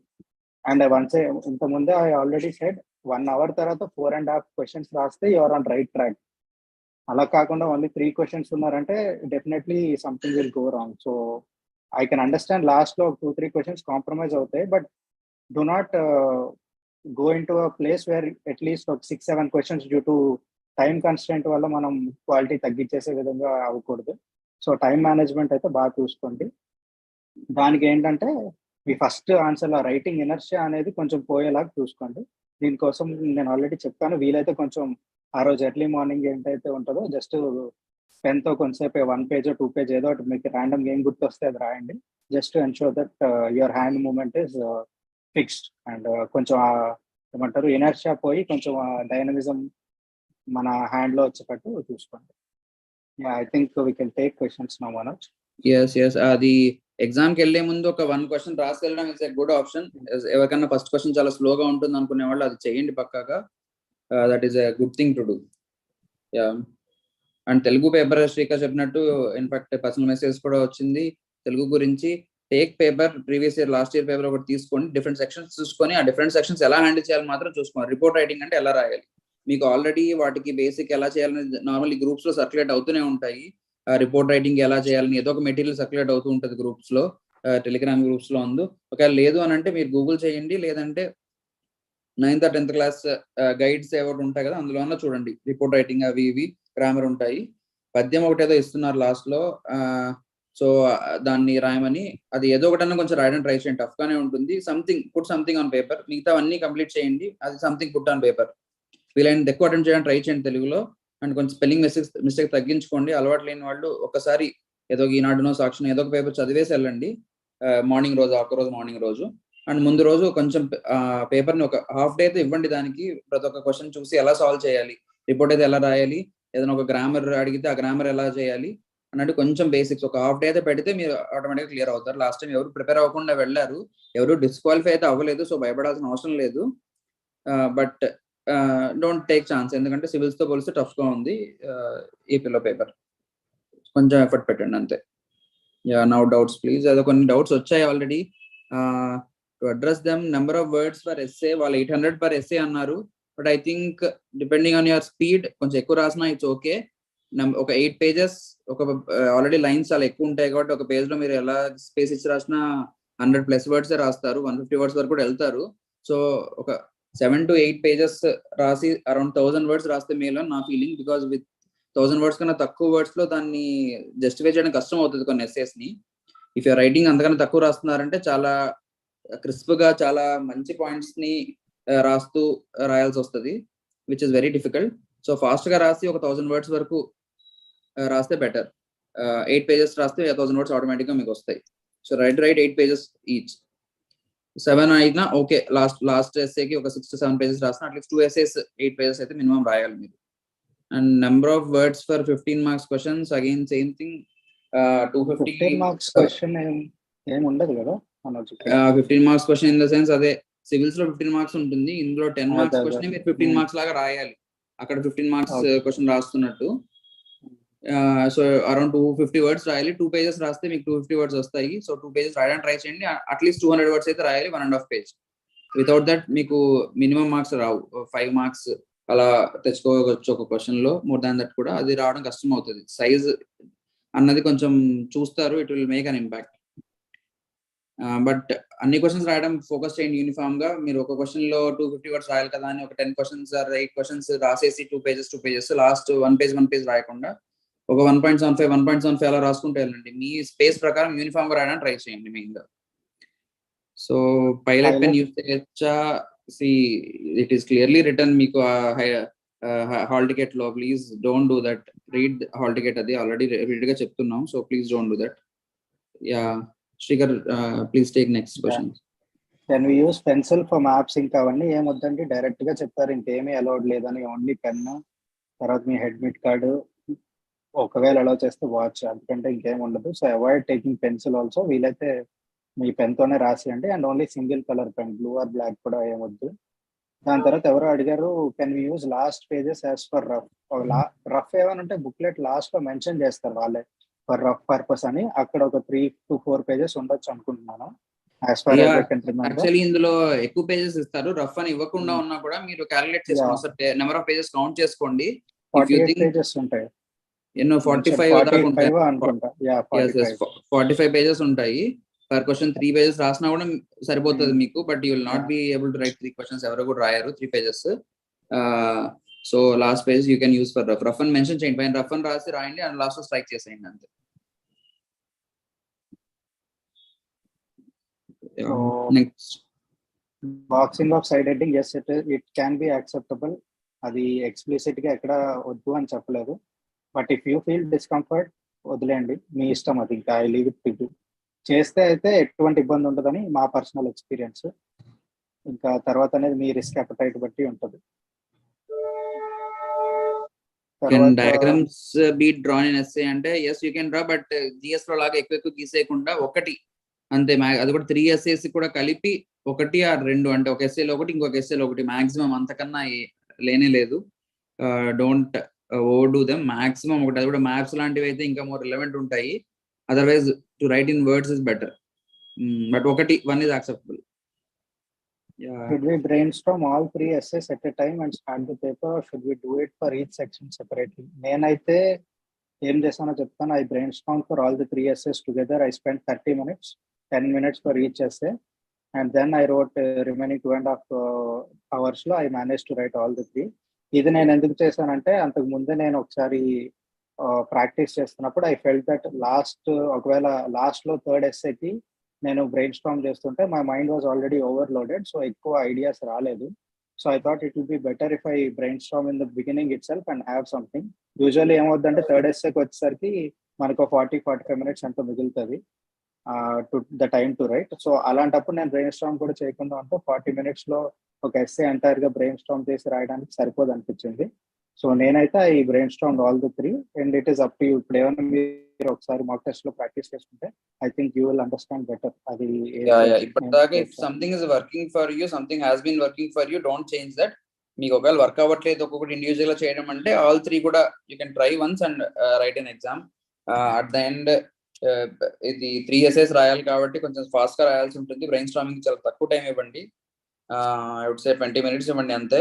And once ఇంత ముందే I already said 1 hour తర్వాత 4.5 questions రాస్తే you're on right track. అలా కాకుండా only 3 questions ఉన్నారంటే definitely something will go wrong. So I can understand last లో 2-3 questions కాంప్రమైజ్ అవుతాయి, but do not go into a place where at least 6-7 questions due to time constraint వల్ల మనం quality తగ్గించేసే విధంగా అవ్వకూడదు. So time management అయితే బాగా చూసుకోండి. దానికి ఏంటంటే, మీ ఫస్ట్ ఆన్సర్లో రైటింగ్ ఇనర్షియా అనేది కొంచెం పోయేలాగా చూసుకోండి. దీనికోసం నేను ఆల్రెడీ చెప్పాను, వీలైతే కొంచెం ఆ రోజు ఎర్లీ మార్నింగ్ ఏంటైతే ఉంటుందో జస్ట్ పెన్తో కొంతసేపు 1 page 2 page ఏదో ఒకటి మీకు ర్యాండమ్ ఏం గుర్తొస్తే అది రాయండి. Just ensure that your hand moment is fixed. And కొంచెం ఏమంటారు, ఇనర్షియా పోయి కొంచెం డైనమిజం మన హ్యాండ్ లో వచ్చేటట్టు చూసుకోండి. I think we can take questions now Manoj. Yes అది ఎగ్జామ్ కి వెళ్లే ముందు ఒక 1 question రాసి వెళ్ళడం ఇస్ ఎ గుడ్ ఆప్షన్. ఎవరికైనా ఫస్ట్ క్వశ్చన్ చాలా స్లోగా ఉంటుంది అనుకునే వాళ్ళు అది చేయండి పక్కాగా. That is a good thing to do. And Telugu paper Srikar చెప్పినట్టు ఇన్ఫాక్ట్ పర్సనల్ మెసేజ్ కూడా వచ్చింది తెలుగు గురించి. Take paper previous year last year paper ఒకటి తీసుకొని డిఫరెంట్ సెక్షన్స్ చూసుకొని ఆ డిఫరెంట్ సెక్షన్స్ ఎలా హ్యాండిల్ చేయాలి మాత్రం చూసుకోండి. రిపోర్ట్ రైటింగ్ అంటే ఎలా రాయాలి, మీకు ఆల్రెడీ వాటికి బేసిక్ ఎలా చేయాలని నార్మల్లీ గ్రూప్స్ లో సర్క్యులేట్ అవుతూనే ఉంటాయి. రిపోర్ట్ రైటింగ్ ఎలా చేయాలని ఏదో ఒక మెటీరియల్ సర్క్యులేట్ అవుతూ ఉంటుంది గ్రూప్స్ లో, టెలిగ్రామ్ గ్రూప్స్ లో ఉంది. ఒకవేళ లేదు అని అంటే మీరు గూగుల్ చేయండి, లేదంటే 9th or 10th class guides ఏవోటి ఉంటాయి కదా అందులో చూడండి. రిపోర్ట్ రైటింగ్ అవి ఇవి గ్రామర్ ఉంటాయి. పద్యం ఒకటి ఏదో ఇస్తున్నారు లాస్ట్ లో, సో దాన్ని రాయమని. అది ఏదో ఒకటన్నా కొంచెం రాయడం ట్రై చేయండి, టఫ్ గానే ఉంటుంది. Put something on paper. మిగతా అన్ని కంప్లీట్ చేయండి, అది సంథింగ్ పుట్ ఆన్ పేపర్. వీలైనంత ఎక్కువ అటెంప్ట్ చేయడానికి ట్రై చేయండి తెలుగులో. అండ్ కొంచెం స్పెల్లింగ్ మిస్టేక్ తగ్గించుకోండి. అలవాటు లేని వాళ్ళు ఒక్కసారి ఏదో ఈనాడునో సాక్షి ఏదో ఒక పేపర్ చదివేసి వెళ్ళండి మార్నింగ్ రోజు, ఒక్కరోజు మార్నింగ్ రోజు. అండ్ ముందు రోజు కొంచెం పేపర్ని ఒక హాఫ్ డే అయితే ఇవ్వండి దానికి. ప్రతి ఒక్క క్వశ్చన్ చూసి ఎలా సాల్వ్ చేయాలి, రిపోర్ట్ అయితే ఎలా రాయాలి, ఏదైనా ఒక గ్రామర్ అడిగితే ఆ గ్రామర్ ఎలా చేయాలి అన్నట్టు కొంచెం బేసిక్స్ ఒక హాఫ్ డే అయితే పెడితే మీరు ఆటోమేటిక్గా క్లియర్ అవుతారు. లాస్ట్ టైం ఎవరు ప్రిపేర్ అవ్వకుండా వెళ్ళారు, ఎవరు డిస్క్వాలిఫై అయితే అవ్వలేదు. సో భయపడాల్సిన అవసరం లేదు. బట్ డోంట్ టేక్ ఛాన్స్, ఎందుకంటే సివిల్స్ తో పోలిస్తే టఫ్ గా ఉంది ఏపీలో పేపర్. కొంచెం ఎఫర్ట్ పెట్టండి అంతే. Now doubts please. అదే కొన్ని డౌట్స్ వచ్చాయి already. To address them, number of words for essay వాళ్ళు 800 per essay అన్నారు. But I think depending on your speed కొంచెం ఎక్కువ రాసినా ఇట్స్ ఓకే. ఒక 8 pages, ఒక ఆల్రెడీ లైన్స్ చాలా ఎక్కువ ఉంటాయి కాబట్టి ఒక పేజ్ లో మీరు ఎలా స్పేస్ ఇచ్చి రాసినా 100+ words రాస్తారు, 150 words వరకు కూడా వెళ్తారు. సో ఒక 7 to 8 pages రాసి అరౌండ్ 1000 words రాస్తే మేలు నా ఫీలింగ్. బికాస్ విత్ 1000 words కన్నా తక్కువ వర్డ్స్ లో దాన్ని జస్టిఫై చేయడం కష్టం అవుతుంది కొన్ని ఎస్సేస్ ని. ఇఫ్ యూర్ రైటింగ్ అంతకన్నా తక్కువ రాస్తున్నారంటే చాలా క్రిస్ప్ గా చాలా మంచి పాయింట్స్ ని రాస్తూ రాయాల్సి వస్తుంది, which is very difficult. So fast గా రాసి ఒక 1000 words వరకు రాస్తే బెటర్. 8 pages రాస్తే 1000 words ఆటోమేటిక్ గా మీకు వస్తాయి. So right 8 pages each. 7 అయినా ఓకే. లాస్ట్ ఎస్సేకి ఒక 6 to 7 pages రాసిన అట్లీస్ట్ 2 essays 8 pages అయితే మినిమం రాయాలి మీరు. And number of words for 15 marks questions again same thing. 250 marks question ఏం ఉండదు కదా 15 marks question in the sense అదే సివిల్స్ లో 15 marks ఉంటుంది, ఇందులో 10 marks క్వశ్చన్ మీరు 15 marks లాగా రాయాలి. అక్కడ 15 marks క్వశ్చన్ రాస్తున్నట్టు. సో అరౌండ్ 250 words రాయాలి. 2 pages రాస్తే మీకు 250 words వస్తాయి. సో 2 pages రాయడానికి ట్రై చేయండి. అట్లీస్ట్ 200 words అయితే రాయాలి 1.5 page. వితౌట్ దట్ మీకు మినిమం మార్క్స్ రావు. 5 marks అలా తెచ్చుకోవచ్చు ఒక క్వశ్చన్ లో. మోర్ దాన్ దట్ కూడా అది రావడం కష్టం అవుతుంది. సైజ్ అన్నది కొంచెం చూస్తారు, it will make an impact. But అన్ని క్వశ్చన్స్ రాయడం ఫోకస్ చేయండి యూనిఫామ్ గా. మీరు ఒక క్వశ్చన్ లో 250 వర్డ్స్ రాయాలి కదా అని ఒక 10 క్వశ్చన్స్ 8 క్వశ్చన్స్ రాసేసి 2 పేజెస్ లాస్ట్ 1 పేజ్ రాయకుండా ఒక 1.75 అలా రాసుకుంటూ వెళ్ళండి. మీ స్పేస్ ప్రకారం యూనిఫామ్ గా రాయడానికి ట్రై చేయండి మెయిన్ గా. సో పైలట్ పెన్ యూస్ చేయొచ్చా? ఇట్ ఈస్ క్లియర్లీ రిటర్న్ మీకు హాల్ టికెట్ లో. Please don't do that. Read hall ticket, అది ఆల్రెడీ రీడ్ గా చెప్తున్నాం. So please don't do that. Yeah Srikar, please take next question. Can we use pencil for maps? ఇంకా అవన్నీ ఏమొద్దండి, direct గా చెప్పారు ఇంకేమీ అలౌడ్ లేదని. ఓన్లీ పెన్, తర్వాత మీ హెడ్మిట్ కార్డు, ఒకవేళ అలౌ చేస్తే వాచ్, అందుకంటే ఇంకేం ఉండదు. So avoid taking pencil also. వీలైతే మీ పెన్ తోనే రాసియండి. And only single colour pen, blue or black కూడా ఏమొద్దు. దాని తర్వాత ఎవరో అడిగారు, can we use last pages as for rough? Rough ఏమైనా ఉంటే బుక్లెట్ లాస్ట్ లో మెన్షన్ చేస్తారు వాళ్ళే, ఫర్ రఫ్ పర్పస్ అని. అక్కడ ఒక 3 to 4 పేజెస్ ఉండొచ్చు అనుకుంటున్నాను. యాక్చువల్లీ ఇందులో ఎక్కువ పేజెస్ ఇస్తారు. రఫ్ అని ఇవ్వకుండా ఉన్నా కూడా మీరు క్యాలిక్యులేట్ చేసుకోండి, నెంబర్ ఆఫ్ పేజెస్ కౌంట్ చేసుకోండి. 48 పేజెస్ ఉంటాయి. ఎన్నో 45 అనుకుంటా. 45 పేజెస్ ఉంటాయి. పర్ క్వశ్చన్ 3 పేజెస్ రాసినా కూడా సరిపోతుంది మీకు. But you will not B able to right 3 questions. ఎవరు కూడా రాయరు 3 pages. So last page you can use for rough. Rough అని మెన్షన్ చేయండి, పైన రఫ్ అని రాసి రాయండి అండ్ లాస్ట్ లో స్ట్రైక్ చేసేయండి అంతే. Next, boxing of side heading, yes it can be acceptable. అది ఎక్స్ప్లిసిట్ గా ఎక్కడ వద్దు అని చెప్పలేదు. But if you feel discomfort, వదిలేయండి, మీ ఇష్టం అది. ఇంకా I leave it to you. చేస్తే అయితే ఎటువంటి ఇబ్బంది ఉండదని మా పర్సనల్ ఎక్స్పీరియన్స్. ఇంకా తర్వాత అనేది మీ రిస్క్ అపటైట్ బట్టి ఉంటుంది. Diagrams be drawn in essay అంటే yes you can draw, but GS లో లాగా ఎక్కువ గీసేయకుండా ఒకటి అంతే. అది కూడా 3 essays కూడా కలిపి 1 or 2, అంటే ఒక ఎస్ఏలో ఒకటి ఇంకొక ఎస్ఏలో ఒకటి, మాక్సిమం. అంతకన్నా లేనే లేదు. Don't over do them. Maximum ఒకటి. అది కూడా మ్యాప్స్ లాంటివి అయితే ఇంకా మోర్ రిలవెంట్ ఉంటాయి. Otherwise to write in words is better. But 1 is acceptable. Should we brainstorm all 3 essays at a time and start the paper, or should we do it for each section separately? నేనైతే ఏం చేస్తానో చెప్తాను. I brainstormed for all the 3 essays together. I spent 30 minutes, 10 minutes for each essay, and then I wrote remaining 2.5 hours లో I managed to write all the 3. ఇది నేను ఎందుకు చేశానంటే, అంతకు ముందే నేను ఒకసారి ప్రాక్టీస్ చేస్తున్నప్పుడు ఐ ఫెల్ట్ దట్ ఒకవేళ లాస్ట్ లో 3rd essayకి నేను బ్రెయిన్ స్టార్మ్ చేస్తుంటే my mind was already overloaded. So ఎక్కువ ఐడియాస్ రాలేదు. So I thought it will be better if I brain Storm in the beginning it self and have something. Usually ఏమవుతుందంటే 3rd essayకి వచ్చేసరికి మనకు 40-45 minutes అంత మిగులుతుంది to the time to right. So అలాంటప్పుడు నేను brain Storm కూడా చేయకుండా ఉంటే 40 minutes లో ఒక ఎస్సే ఎంటైర్ గా బ్రెయిన్ స్టార్మ్ చేసి రాయడానికి సరిపోదు అనిపించింది. సో నేనైతే ఈ brain storm all the 3 and it is up to you. ఇప్పుడు ఏమైనా మీరు ఒకసారి మాక్ టెస్ట్ లో ప్రాక్టీస్ చేసుకుంటే I think you will understand better. అది ఇప్పటిదాకా if something is working for you, something has been working for you, don't change that. మీకు ఒకవేళ వర్క్ అవ్వట్లేదు ఒక్కొక్కటి ఇండివిజువల్ గా చేయడం అంటే ఆల్ 3 కూడా you can try once and write in exam. At the end ఇది 3 essays రాయాలి కాబట్టి కొంచెం ఫాస్ట్ గా రాయాల్సి ఉంటుంది. బ్రెయిన్ స్టార్మింగ్ చాలా తక్కువ టైం ఇవ్వండి. I would say 20 minutes ఇవ్వండి అంతే.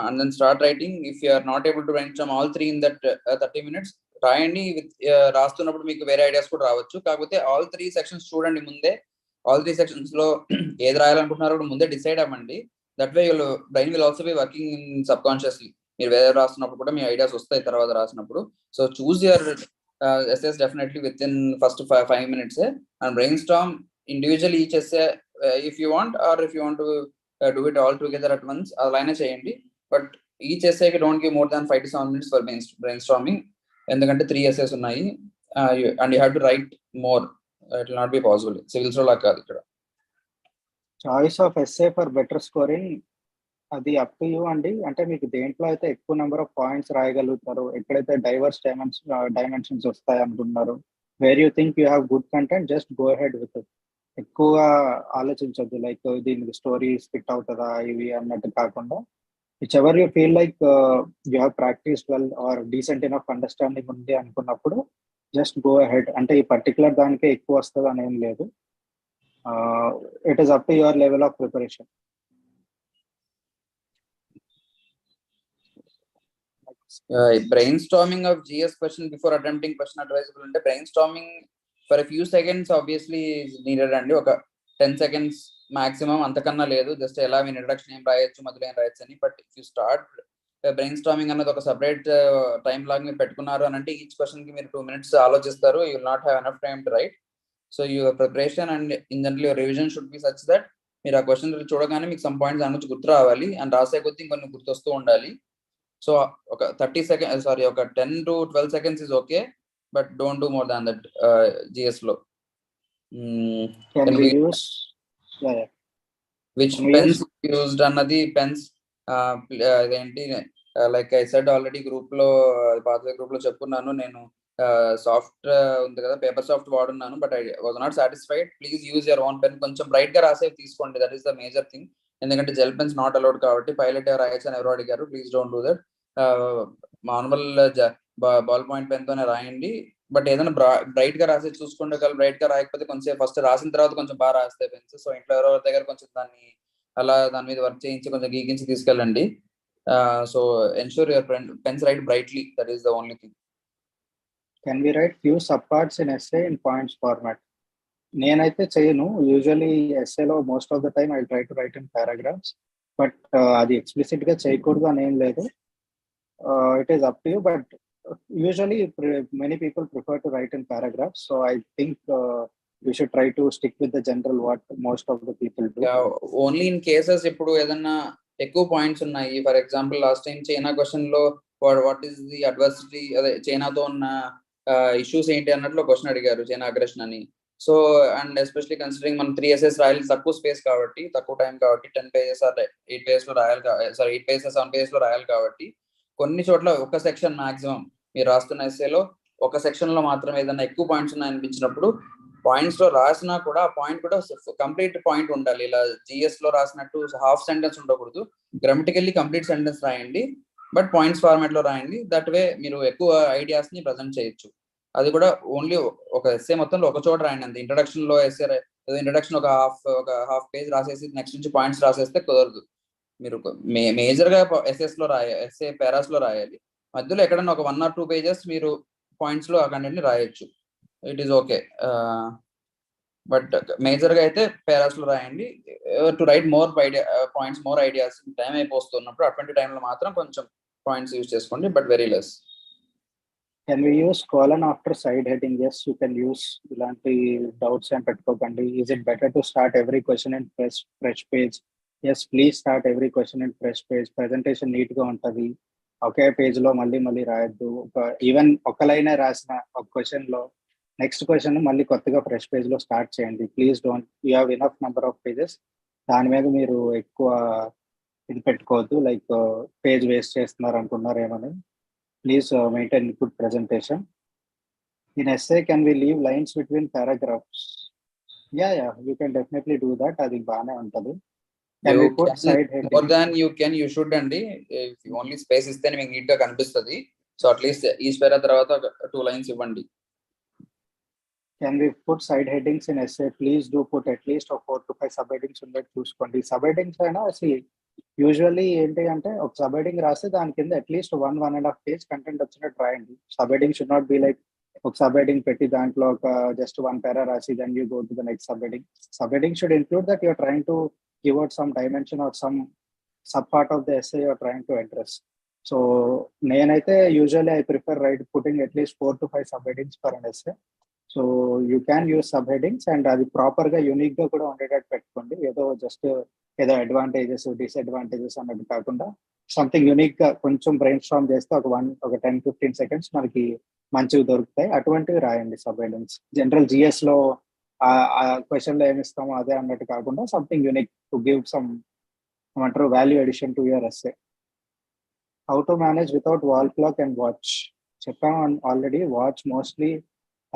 And then start writing. If you are not able to brainstorm all 3 in that 30 minutes, రాయండి. రాస్తున్నప్పుడు మీకు వేరే ఐడియాస్ కూడా రావచ్చు. కాకపోతే ఆల్ 3 సెక్షన్స్ చూడండి ముందే. ఆల్ 3 సెక్షన్స్ లో ఏది రాయాలనుకుంటున్నారో కూడా ముందే డిసైడ్ అవ్వండి. That way your brain will also be working in sub consciously. మీరు వేరే రాస్తున్నప్పుడు కూడా మీ ఐడియాస్ వస్తాయి తర్వాత రాసినప్పుడు. So choose your essays definitely within first 5 minutes and brainstorm individually each essay if you want, or if you want to do it all together at once, అలానే చేయండి. But each ఎస్ఏకి don't give more than 5 to 7 minutes for brainstorming. ఎందుకంటే 3 essays ఉన్నాయి and you have to write more. It will not be possible. Civils లో లాగా కాదు ఇక్కడ. Choice of essay for better scoring, అది అప్ టు యూ అండి. అంటే మీకు దేంట్లో అయితే ఎక్కువ నెంబర్ ఆఫ్ పాయింట్స్ రాయగలుగుతారు, ఎక్కడైతే డైవర్స్ డైమెన్షన్స్ వస్తాయి అనుకుంటున్నారు, where you think you have good content, just go head with it. ఎక్కువ ఆలోచించద్దు లైక్ దీనికి స్టోరీ ఫిట్ అవుతుందా ఇవి అన్నట్టు కాకుండా, whichever you feel like you have practice well or decent enough understanding ఉంది అనుకున్నప్పుడు జస్ట్ గో హెడ్. అంటే ఈ పర్టికులర్ దానికే ఎక్కువ వస్తుంది అని ఏం లేదు. It is up to your level of preparation. Brainstorming of GS question before attempting question advisable అంటే brainstorming for a few seconds obviously is needed అండి. ఒక 10 seconds maximum, అంతకన్నా లేదు. జస్ట్ ఎలా మీ ఇంట్రడక్షన్ ఏం రాయొచ్చు, మధ్యలో ఏం రాయొచ్చు అని. But if you start brain storming అన్నది ఒక సపరేట్ టైం లాగా మీరు పెట్టుకున్నారు అని అంటే ఈచ్ క్వశ్చన్ కి మీరు 2 minutes ఆలోచిస్తారు. You will not have enough time to right. So your preparation and in general your revision should be such that మీరు ఆ క్వశ్చన్ చూడగానే మీకు సమ్ పాయింట్స్ దాని నుంచి గుర్తు రావాలి అండ్ రాసే కొద్ది కొన్ని గుర్తొస్తూ ఉండాలి. సో ఒక 30 seconds, సారీ, ఒక 10 to 12 seconds is okay, but don't do more than that. GS లో Can we use which pens used అన్నది పెన్స్ అదేంటి, like I said already group లో, పాత గ్రూప్ లో చెప్పుకున్నాను. నేను సాఫ్ట్ ఉంది కదా, పేపర్ సాఫ్ట్ వాడున్నాను, but I was not satisfied. Please use your own pen. కొంచెం బ్రైట్ గా రాసేవి తీసుకోండి, that is the major thing. ఎందుకంటే జెల్ పెన్స్ నాట్ అలౌడ్ కాబట్టి. పైలట్ ఎవరు రాయొచ్చు అని ఎవరు అడిగారు, please don't do that. Manual ballpoint pen తోనే రాయండి. బట్ ఏదైనా బ్రైట్ గా రాసి చూసుకోండి. ఒకవేళ బ్రైట్ గా రాయకపోతే కొంచెం ఫస్ట్ రాసిన తర్వాత కొంచెం బాగా రాస్తే పెన్స్. సో ఇంట్లో ఎవరో దగ్గర కొంచెం దాని మీద వర్క్ చేయించి కొంచెం గీకించి తీసుకెళ్ళండి. So ensure your pens right brightly, that is the only thing. Can we write few subparts in essay in points format? నేనైతే చేయను. యూజువల్లీ ఎస్ఏలో most of the time I try to write in paragraphs, but అది explicit గా చేయకూడదు అని ఏం లేదు. It is up to you, but usually many people prefer to write in paragraphs. So I think we should try to stick with the general what most of the people do. Only in cases ఇప్పుడు ఏదన్నా ఎక్కువ points ఉన్నాయి. For example last time China question లో what is the adversity, అదే చైనాతో ఉన్న issues ఏంటి అన్నట్లు క్వశ్చన్ అడిగారు, చైనా అగ్రెషన్ అని. సో అండ్ ఎస్పెషలీ కన్సిడరింగ్ మనం 3 essays రాయాలి, తక్కువ స్పేస్ కాబట్టి, తక్కువ టైం కాబట్టి, 10 pages or 8 pages లో రాయాలి, సారీ 8 pages 7 pages లో రాయాలి కాబట్టి కొన్ని చోట్ల ఒక సెక్షన్ మాక్సిమం మీరు రాస్తున్న ఎస్ఏలో ఒక సెక్షన్ లో మాత్రం ఏదైనా ఎక్కువ పాయింట్స్ ఉన్నాయి అనిపించినప్పుడు పాయింట్స్ లో రాసినా కూడా ఆ పాయింట్ కూడా కంప్లీట్ పాయింట్ ఉండాలి. ఇలా జిఎస్ లో రాసినట్టు హాఫ్ సెంటెన్స్ ఉండకూడదు. గ్రామటికల్లీ కంప్లీట్ సెంటెన్స్ రాయండి, బట్ పాయింట్స్ ఫార్మాట్ లో రాయండి. దట్ వే మీరు ఎక్కువ ఐడియాస్ ని ప్రజెంట్ చేయొచ్చు. అది కూడా ఓన్లీ ఒక ఎస్ఏ మొత్తంలో ఒక చోట రాయండి అంతే. ఇంట్రడక్షన్ లో ఎస్ఏ ఇంట్రడక్షన్ ఒక హాఫ్ పేజ్ రాసేసి నెక్స్ట్ నుంచి పాయింట్స్ రాసేస్తే కుదరదు. మీరు మేజర్ గా ఎస్ఎస్ లో ఎస్ఏ పారాస్ లో రాయాలి. మధ్యలో ఎక్కడన్నా ఒక 1 or 2 pages మీరు పాయింట్స్ లో ఆ కంటెంట్ ని రాయొచ్చు. It is okay, but major గా అయితే పారాస్ లో రాయండి. To write more points, more ideas time అయిపోతున్నప్పుడు అటువంటి టైంలో మాత్రం కొంచెం పాయింట్స్ యూజ్ చేసుకోండి, but very less. Can we use colon after side heading? Yes, you can use. ఇలాంటి డౌట్స్ ఏం పెట్టుకోకండి. Is it better to start every question in fresh page? Yes, please start every question in fresh page. Presentation neat గా ఉంటది. ఒకే page లో మళ్ళీ రాయొద్దు. Even ఒక లైనే రాసిన ఒక క్వశ్చన్ లో నెక్స్ట్ క్వశ్చన్ మళ్ళీ కొత్తగా ఫ్రెష్ పేజ్ లో స్టార్ట్ చేయండి. Please don't, you have enough number of pages. దాని మీద మీరు ఎక్కువ ఇది పెట్టుకోవద్దు, లైక్ పేజ్ వేస్ట్ చేస్తున్నారు అనుకున్నారేమని. Please maintain good presentation. In essay can we leave lines between paragraphs? Yeah you can definitely do that. అది బాగానే ఉంటది. More than you can, you should అండి. ఓన్లీ స్పేస్ ఇస్తే మీకు నీట్ గా కనిపిస్తుంది. సో అట్లీస్ట్ ఈ స్పేరా తర్వాత 2 lines ఇవ్వండి. Can we put side headings in essay? Please do put at least 4 to 5 subheadings ఉండేది చూసుకోండి. సబ్హెడింగ్స్ అయినా అసలు యూజువల్లీ ఏంటి అంటే ఒక సబ్హెడింగ్ రాస్తే దాని కింద అట్లీస్ట్ 1.5 page కంటెంట్ వచ్చినట్టు రాయండి. Subheading should not be like ఒక సబ్హెడింగ్ పెట్టి దాంట్లో ఒక జస్ట్ 1 para రాసి then you go to the next subheading. Subheading should include that you're trying to give out some dimension or some sub part of the essay you're trying to address. So నేనైతే usually I prefer putting at least 4 to 5 subheadings per an essay. So you can use subheadings and అది proper గా unique గా కూడా ఉండేటట్టు పెట్టుకోండి. ఏదో advantages disadvantages అన్నట్టు కాకుండా సంథింగ్ యూనిక్ గా కొంచెం బ్రెయిన్ స్టార్మ్ చేస్తే ఒక 10-15 seconds మనకి మంచివి దొరుకుతాయి. అటువంటివి రాయండి సబ్ హెడింగ్స్. జనరల్ జిఎస్ లో ఆ క్వశ్చన్ లో ఏమి ఇస్తామో అదే అన్నట్టు కాకుండా something unique to give some ఏమంటారు value addition to your essay. How to manage without wall clock and watch చెప్పాము ఆల్రెడీ. వాచ్ మోస్ట్లీ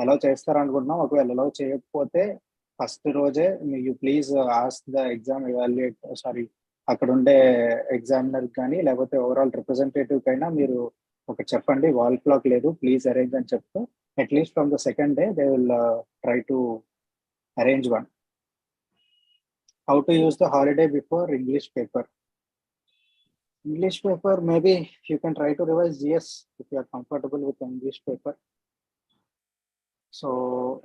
అలౌ చేస్తారనుకుంటున్నాం. ఒకవేళ అలౌ చేయకపోతే ఫస్ట్ రోజే you please ask the exam అక్కడ ఉండే ఎగ్జామినర్ కానీ లేకపోతే ఓవరాల్ రిప్రజెంటేటివ్ కైనా మీరు చెప్పండి వాల్ క్లాక్ లేదు ప్లీజ్ అరేంజ్ అని చెప్తే at least from the second day they will try to arrange one. How to use the holiday before English paper? English paper, maybe you can try to revise GS if you are comfortable with English paper. So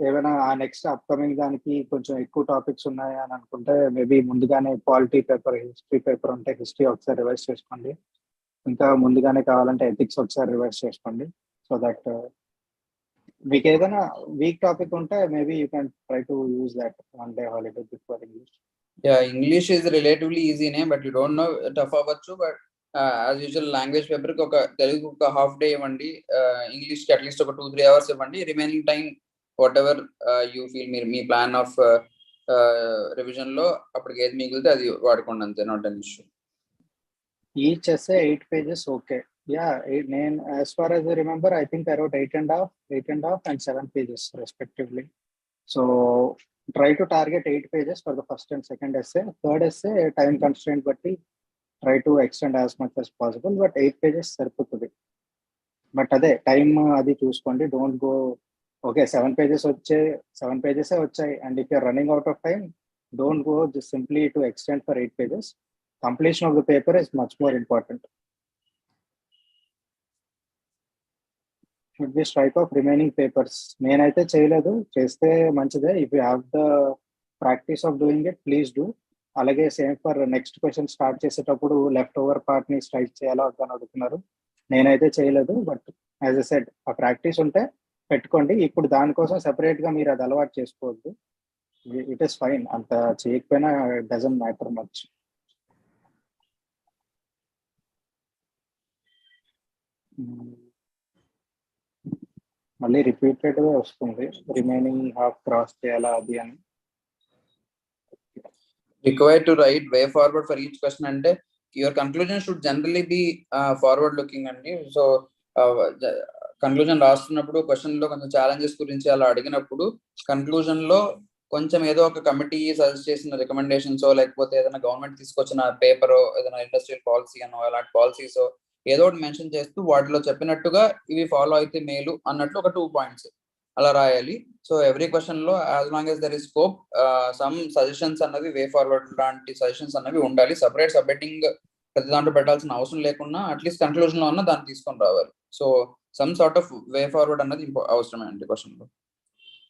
ఏమైనా ఆ next upcoming దానికి కొంచెం ఎక్కువ topics ఉన్నాయి అని అనుకుంటే maybe ముందుగానే polity paper, history paper ఉంటే హిస్టరీ ఒకసారి రివైజ్ చేసుకోండి. ఇంకా ముందుగానే కావాలంటే ఎథిక్స్ ఒకసారి రివైజ్ చేసుకోండి. సో దట్ మీకు ఏదైనా వీక్ టాపిక్ ఉంటే maybe you can try to use that one day holiday before English. English is relatively ఈజీనే, but you don't know tough అవ్వచ్చు. But as usual language paper కి తెలుగు ఒక half day ఇవ్వండి, English కి at least ఒక 2-3 hours ఇవ్వండి. Remaining time whatever you feel, మీరు మీ ప్లాన్ ఆఫ్ రివిజన్ లో అప్పటికి ఏది మిగిలితే అది వాడుకోండి, అంతే. Not an issue. Each essay 8 pages, okay. Yeah, నేను as far as I remember, I think I wrote 8.5 and 7 pages respectively. So try to target 8 pages for the first and second essay. Third essay, time constraint batti try to extend as much as possible, but 8 pages సరిపోతుంది. But అదే time అది చూసుకోండి. Don't go okay 7 pages వచ్చాయి and if you're running out of time, don't go just simply to extend for 8 pages. Completion of the paper is much more important. Should we strike off remaining papers? నేనైతే చేయలేదు, చేస్తే మంచిదే. If you have the practice of doing it, please do. అలాగే same for next question start చేసేటప్పుడు leftover part ని strike చేయాలా అని అడుగుతున్నారు. నేనైతే చేయలేదు, బట్ యాజ్ ఎ సెడ్ ఆ ప్రాక్టీస్ ఉంటే పెట్టుకోండి. ఇప్పుడు దానికోసం సెపరేట్ గా మీరు అది అలవాటు చేసుకోవద్దు. ఇట్ ఈస్ ఫైన్, అంత చేయకపోయినా ఇట్ డజంట్ మ్యాటర్ మచ్. మళ్ళీ రిపీటెడ్ గా వస్తుంది, రిమైనింగ్ హాఫ్ క్రాస్ చేయాలా అది అని. Required to write way forward for each question అంటే your conclusion should generally be forward looking అండి. సో కన్క్లూజన్ రాస్తున్నప్పుడు క్వశ్చన్ లో కొంచెం ఛాలెంజెస్ గురించి అలా అడిగినప్పుడు కన్క్లూజన్ లో కొంచెం ఏదో ఒక కమిటీ సజెస్ట్ చేసిన రికమెండేషన్స్, లేకపోతే ఏదైనా గవర్నమెంట్ తీసుకొచ్చిన పేపర్, ఏదైనా ఇండస్ట్రియల్ పాలసీ అనో అలాంటి పాలసీస్ ఏదో ఒకటి మెన్షన్ చేస్తూ వాటిలో చెప్పినట్టుగా ఇవి ఫాలో అయితే మేలు అన్నట్లు ఒక 2 points అలా రాయాలి. సో ఎవ్రీ క్వశ్చన్ లో as long as there is scope, some suggestions అన్నవి, వే ఫార్వర్డ్ లాంటి సజెషన్స్ అన్నవి ఉండాలి. సపరేట్ సబ్మిటింగ్ ప్రతి దాంట్లో పెట్టాల్సిన అవసరం లేకుండా అట్లీస్ట్ కన్క్లూజన్ లో ఉన్న దాన్ని తీసుకొని రావాలి. So some sort of way forward అన్నది అవసరమే అండి క్వశ్చన్ లో.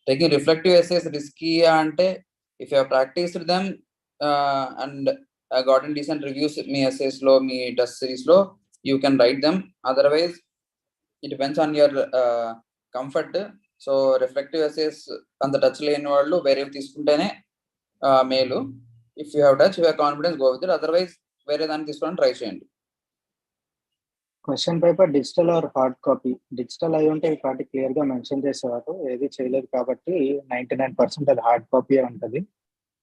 టేకింగ్ రిఫ్లెక్టివ్ ఎస్సేస్ రిస్కీ అంటే if you practised them and gotten decent reviews మీ ఎస్సేస్ లో, మీ టెస్ట్ సిరీస్ లో, you can write them. Otherwise it depends on your comfort. So reflective essays అంత టచ్ లేని వాళ్ళు వేరే తీసుకుంటేనే మేలు. If you have touch, you have confidence, go with it. Otherwise వేరే దాన్ని తీసుకోవడానికి ట్రై చేయండి. Question paper digital or hard copy? Digital అయి ఉంటే వాటి క్లియర్ గా మెన్షన్ చేసేవారు, ఏది చేయలేదు కాబట్టి 99% అది హార్డ్ కాపీ ఉంటుంది.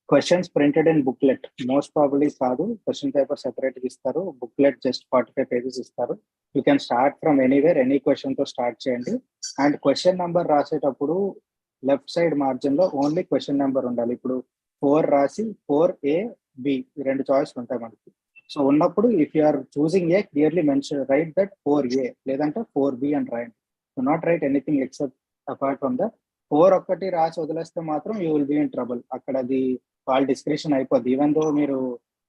Questions printed in booklet most probably కాదు. క్వశ్చన్ పేపర్ సెపరేట్ ఇస్తారు, బుక్లెట్ జస్ట్ 45 pages ఇస్తారు. You can start from anywhere, any question తో స్టార్ట్ చేయండి. అండ్ క్వశ్చన్ నెంబర్ రాసేటప్పుడు లెఫ్ట్ సైడ్ మార్జిన్ లో ఓన్లీ క్వశ్చన్ నెంబర్ ఉండాలి. ఇప్పుడు 4 రాసి 4A, B 2 చాయిస్ ఉంటాయి మనకి. సో ఉన్నప్పుడు if you are choosing a, clearly mention right that 4A లేదంటే 4B అని రాయండి. Do not write anything except apart from that. 4 ఒక్కటి రాసి వదిలేస్తే మాత్రం you will be in trouble. అక్కడ అది వాళ్ళ డిస్క్రిప్షన్ అయిపోద్ది. ఈవెన్ దో మీరు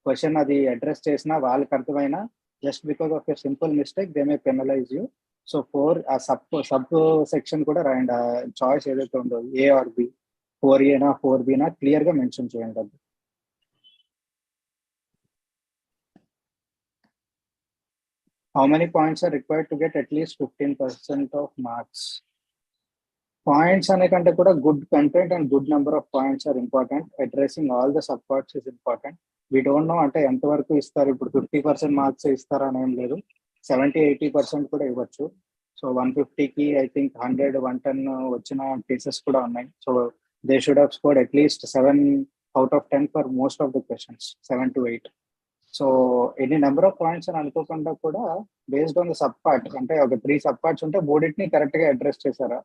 క్వశ్చన్ అది అడ్రస్ చేసినా వాళ్ళకి అర్థమైనా, just because of a simple mistake they may penalise you. So 4 ఆ సబ్ సెక్షన్ కూడా రాయండి. ఆ చాయిస్ ఏదైతే ఉందో ఏ ఆర్ బి, 4A నా 4B నా క్లియర్ గా మెన్షన్ చేయండి. అది how many points are required to get at least 15% of marks? Points అనే కంటే కూడా good content and good number of points are important. Addressing all the sub parts is important. We don't know అంటే ఎంతవరకు ఇస్తారు. ఇప్పుడు 50% marks ఇస్తారా అని ఏం లేదు, 70-80% కూడా ఇవ్వచ్చు. సో 150కి ఐ థింక్ 100-110 వచ్చిన కేసెస్ కూడా ఉన్నాయి. So they should have scored at least 7 out of 10 for most of the questions, 7 to 8. So ఎన్ని నెంబర్ ఆఫ్ పాయింట్స్ అని అనుకోకుండా కూడా based on the sub part, అంటే ఒక 3 సబ్ పార్ట్స్ ఉంటే 3టిని కరెక్ట్ గా అడ్రస్ చేశారా,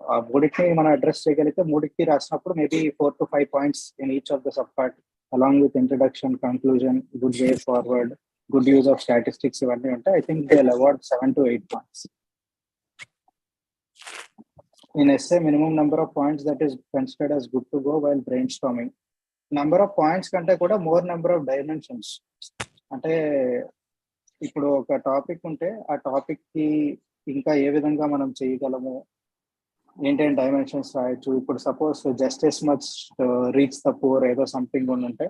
ఆ 3టిని మనం అడ్రస్ చేయగలిగితే 3కి రాసినప్పుడు maybe 4 to 5 points in each of the sub part along with introduction, conclusion, good way forward, good use of statistics ఇవన్నీ ఉంటాయి. I think they will award 7 to 8 points. In essay, minimum number of points that is considered as good to go while brainstorming. Number of points కంటే కూడా more number of dimensions. అంటే ఇప్పుడు ఒక topic ఉంటే ఆ topic కి ఇంకా ఏ విధంగా మనం చేయగలము, ఏంటంటే డైమెన్షన్స్ రాయొచ్చు. ఇప్పుడు suppose justice much reach the poor ఏదో సంథింగ్ ఉంటే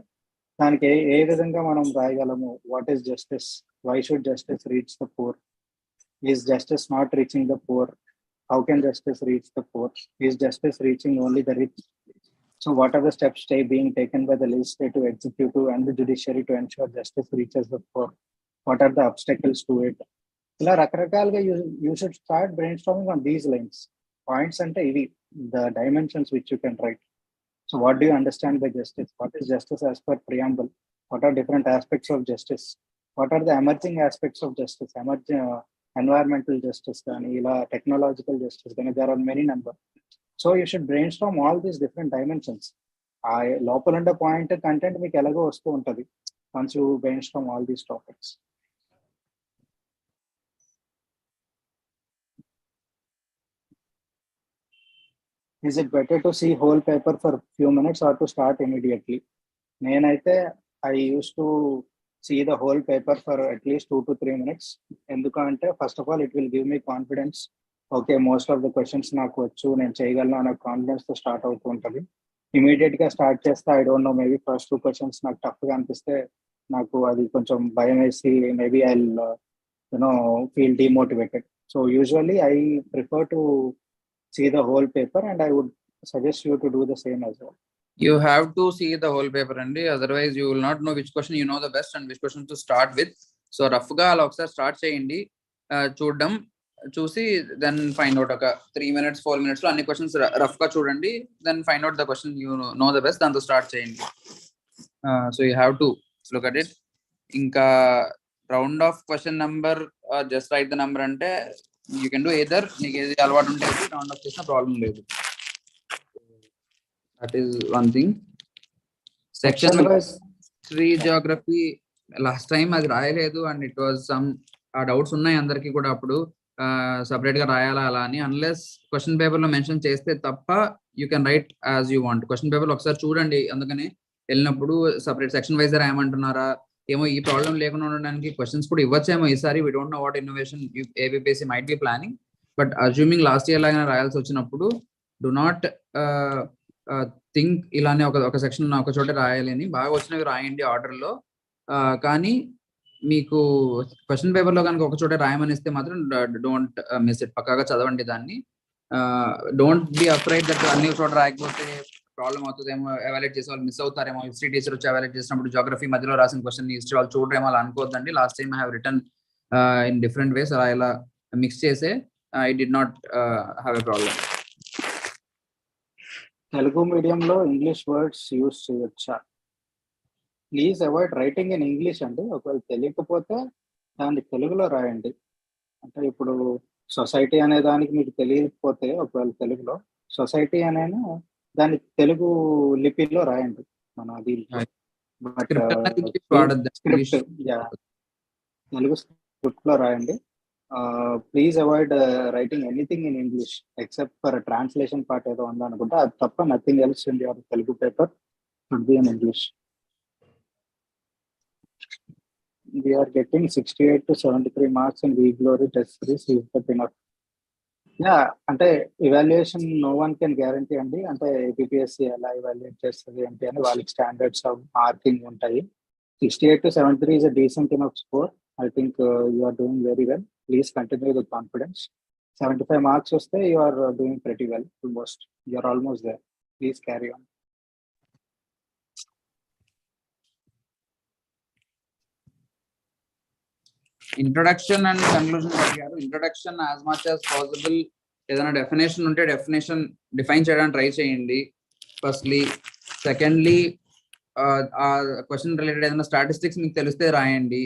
దానికి ఏ విధంగా మనం రాయగలము. What is justice, why should justice reach the poor, is justice not reaching the poor, how can justice reach the poor, is justice reaching only the rich. So what are the steps being taken by the legislative, executive and the judiciary to ensure justice reaches the poor? What are the obstacles to it? ఇలా రకరకాలుగా you should start brainstorming on these lines. Points అంటే ఇవి the dimensions which you can write. So what do you understand by justice? What is justice as per preamble? What are different aspects of justice? What are the emerging aspects of justice? Emerging environmental justice కానీ ఇలా technological justice కానీ there are many number. So you should brainstorm all these different dimensions. ఆ లోపల ఉండే point content మీకు ఎలాగో వస్తూ ఉంటుంది once you brainstorm all these topics. Is it better to see whole paper for few minutes or to start immediately? నేనైతే I used to see the whole paper for at least 2 to 3 minutes. ఎందుకంటే first of all it will give me confidence. Okay, most of the questions నాకు వచ్చు, నేను చేయగలను అనే confidence తో start అవుతూ ఉంటుంది. ఇమీడియట్ గా స్టార్ట్ చేస్తే I don't know, maybe first 2 questions నాకు టఫ్ గా అనిపిస్తే నాకు అది కొంచెం భయం వేసి maybe I feel demotivated. So usually I prefer to see the whole paper and I would suggest you to do the same as well. You have to see the whole paper and otherwise you will not know which question you know the best and which question to start with. So rough ga ala oksa start cheyandi, చూడడం, చూసి then find out ఒక 3 minutes 4 minutes లో అన్ని questions rough గా చూడండి, then find out the question you know the best, దాంతో start చేయండి. So you have to look at it. ఇంకా round off question number just write the number అంటే you can do either, నీకు ఏది అలవాటు ఉంటే రౌండ్ ఆఫ్ చేసిన problem లేదు. That is one thing. Section history geography last time అది రాయలేదు and it was some doubts ఉన్నాయి అందరికి కూడా. అప్పుడు సపరేట్ గా రాయాలా అలా అని, అన్లెస్ క్వశ్చన్ పేపర్ లో మెన్షన్ చేస్తే తప్ప you can right as you want. Question paper లో ఒకసారి చూడండి, అందుకని వెళ్ళినప్పుడు సపరేట్ సెక్షన్ వైజ్ రాయమంటున్నారా ఏమో, ఈ ప్రాబ్లం లేకుండా ఉండడానికి క్వశ్చన్స్ కూడా ఇవ్వచ్చేమో ఈసారి. We don't know what innovation ABPSC might be planning, but assuming last year లాగానే రాయాల్సి వచ్చినప్పుడు డు నాట్ థింక్ ఇలానే ఒక సెక్షన్ ఒక చోట రాయాలని, బాగా వచ్చినవి రాయండి ఆర్డర్ లో. కానీ మీకు క్వశ్చన్ పేపర్ లో కనుక ఒక చోట రాయమనిస్తే మాత్రం డోంట్ మిస్ ఇట్, పక్కాగా చదవండి దాన్ని. డోంట్ బి అఫ్రైడ్ దట్ అన్ని చోట రాయకపోతే ప్రాబ్లం అవుతుందేమో, ఎవాల్యుయేట్ చేసే వాళ్ళు మిస్ అవుతారేమో. హిస్టరీ టీచర్ వచ్చి ఎవాల్యుయేట్ చేసినప్పుడు జియోగ్రఫీ మధ్యలో రాసిన క్వశ్చన్ హిస్టరీ వాళ్ళు చూడరేమో అలా అనుకోవద్దండి. Last time I have written in different ways, అలా ఇలా మిక్స్ చేసే I did not have a problem. Telugu మీడియంలో ఇంగ్లీష్ వర్డ్స్ యూజ్ చేయొచ్చా? Please avoid writing in English అండి. ఒకవేళ తెలియకపోతే దాన్ని తెలుగులో రాయండి. అంటే ఇప్పుడు సొసైటీ అనే దానికి మీకు తెలియకపోతే ఒకవేళ తెలుగులో సొసైటీ అనే దాన్ని తెలుగు లిపిలో రాయండి మన దీంట్లో. బట్ తెలుగు స్క్రిప్ట్ లో రాయండి. Please avoid writing anything in English except for translation part ఏదో ఉందనుకుంటే, అది తప్ప nothing else in your Telugu paper should be in English. We are getting 68 to 73 marks in WeGlory test series. Is that enough? Yeah, అంటే evaluation no one can guarantee అండి. అంటే APPSC ఎలా evaluate చేస్తుంది అంటే అని వాళ్ళకి స్టాండర్డ్స్ ఆఫ్ మార్కింగ్ ఉంటాయి. 68 to 73 is a decent enough score. I think you are doing very well. Please continue with confidence. 75 marks వస్తే you are doing pretty well. Almost, you are almost there. Please carry on. Introduction and conclusion అడిగారు. Introduction as much as possible ఏదైనా definition ఉంటే definition define చేయడానికి try చేయండి firstly. Secondly ఆ question related ఏదైనా statistics మీకు తెలిస్తే రాయండి,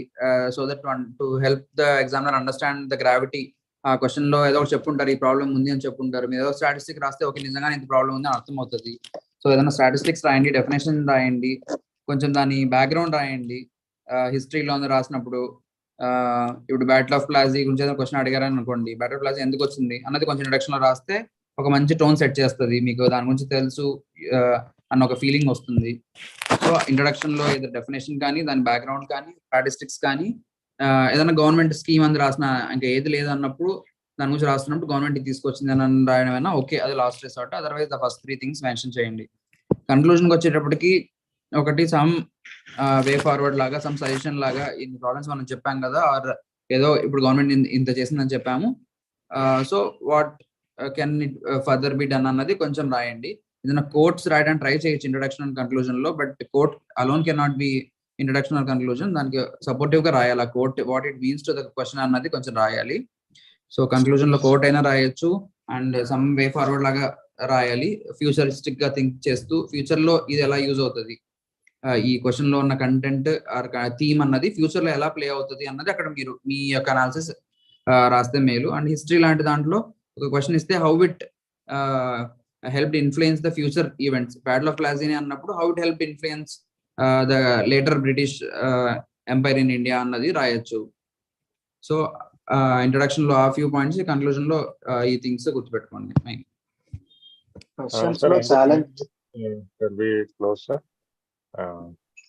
so that to help the examiner understand the gravity. ఆ క్వశ్చన్ లో ఏదో ఒకటి చెప్పుంటారు, ఈ ప్రాబ్లం ఉంది అని చెప్పుంటారు, మీరు ఏదో స్టాటిస్టిక్ రాస్తే ఓకే నిజంగానే ఇంత ప్రాబ్లం ఉంది అని అర్థం అవుతుంది. సో ఏదైనా స్టాటిస్టిక్స్ రాయండి, డెఫినేషన్ రాయండి, కొంచెం దాని బ్యాక్గ్రౌండ్ రాయండి. హిస్టరీలో రాసినప్పుడు ఇప్పుడు బ్యాటిల్ ఆఫ్ ప్లాజీ గురించి ఏదైనా క్వశ్చన్ అడిగారని అనుకోండి, బ్యాటిల్ ఆఫ్ ప్లాజీ ఎందుకు వచ్చింది అన్నది కొంచెం ఇంట్రడక్షన్ లో రాస్తే ఒక మంచి టోన్ సెట్ చేస్తుంది. మీకు దాని గురించి తెలుసు, అన్న ఒక ఫీలింగ్ వస్తుంది. సో ఇంట్రడక్షన్ లో ఏదో డెఫినేషన్ కానీ దాని బ్యాక్గ్రౌండ్ కానీ స్టాటిస్టిక్స్ కానీ ఏదైనా గవర్నమెంట్ స్కీమ్ అని రాసిన ఇంకా ఏది లేదు అన్నప్పుడు దాని గురించి రాస్తున్నప్పుడు గవర్నమెంట్ తీసుకొచ్చింది అని రాయడం ఓకే, అది last resort. Otherwise the first 3 things mention చేయండి. కన్క్లూజన్కి వచ్చేటప్పటికి ఒకటి సమ్ వే ఫార్వర్డ్ లాగా, సమ్ సజెషన్ లాగా ఇన్ని ప్రాబ్లమ్స్ మనం చెప్పాం కదా, ఆర్ ఏదో ఇప్పుడు గవర్నమెంట్ ఇంత చేసిందని చెప్పాము, so what can it further be done అన్నది కొంచెం రాయండి. ఏదైనా కోట్స్ రాయడానికి ట్రై చేయొచ్చు ఇంట్రడక్షన్ అండ్ కన్క్లూజన్ లో, but quote alone can not be introduction or conclusion. దానికి సపోర్టివ్ గా రాయాలి. ఆ quote what it means to the question అన్నది కొంచెం రాయాలి. సో కన్క్లూజన్ లో కోట్ అయినా రాయొచ్చు అండ్ సమ్ వే ఫార్వర్డ్ లాగా రాయాలి. ఫ్యూచరిస్టిక్ గా థింక్ చేస్తూ ఫ్యూచర్ లో ఇది ఎలా యూజ్ అవుతుంది, ఈ క్వశ్చన్ లో ఉన్న కంటెంట్ ఆర్ థీమ్ అన్నది ఫ్యూచర్ లో ఎలా ప్లే అవుతుంది అన్నది అక్కడ మీరు మీ యొక్క అనాలిసిస్ రాస్తే మేలు. అండ్ హిస్టరీ లాంటి దాంట్లో ఒక క్వశ్చన్ ఇస్తే how it help influence the future events, battle of ప్లాసీని అన్నప్పుడు how it help influence the later British empire in India అన్నది రాయొచ్చు. సో ఇంట్రడక్షన్ లో ఆ ఫ్యూ పాయింట్స్, కన్క్లూజన్ లో ఈ థింగ్స్ గుర్తుపెట్టుకోండి. Questions లో challenge. Shall we close, sir?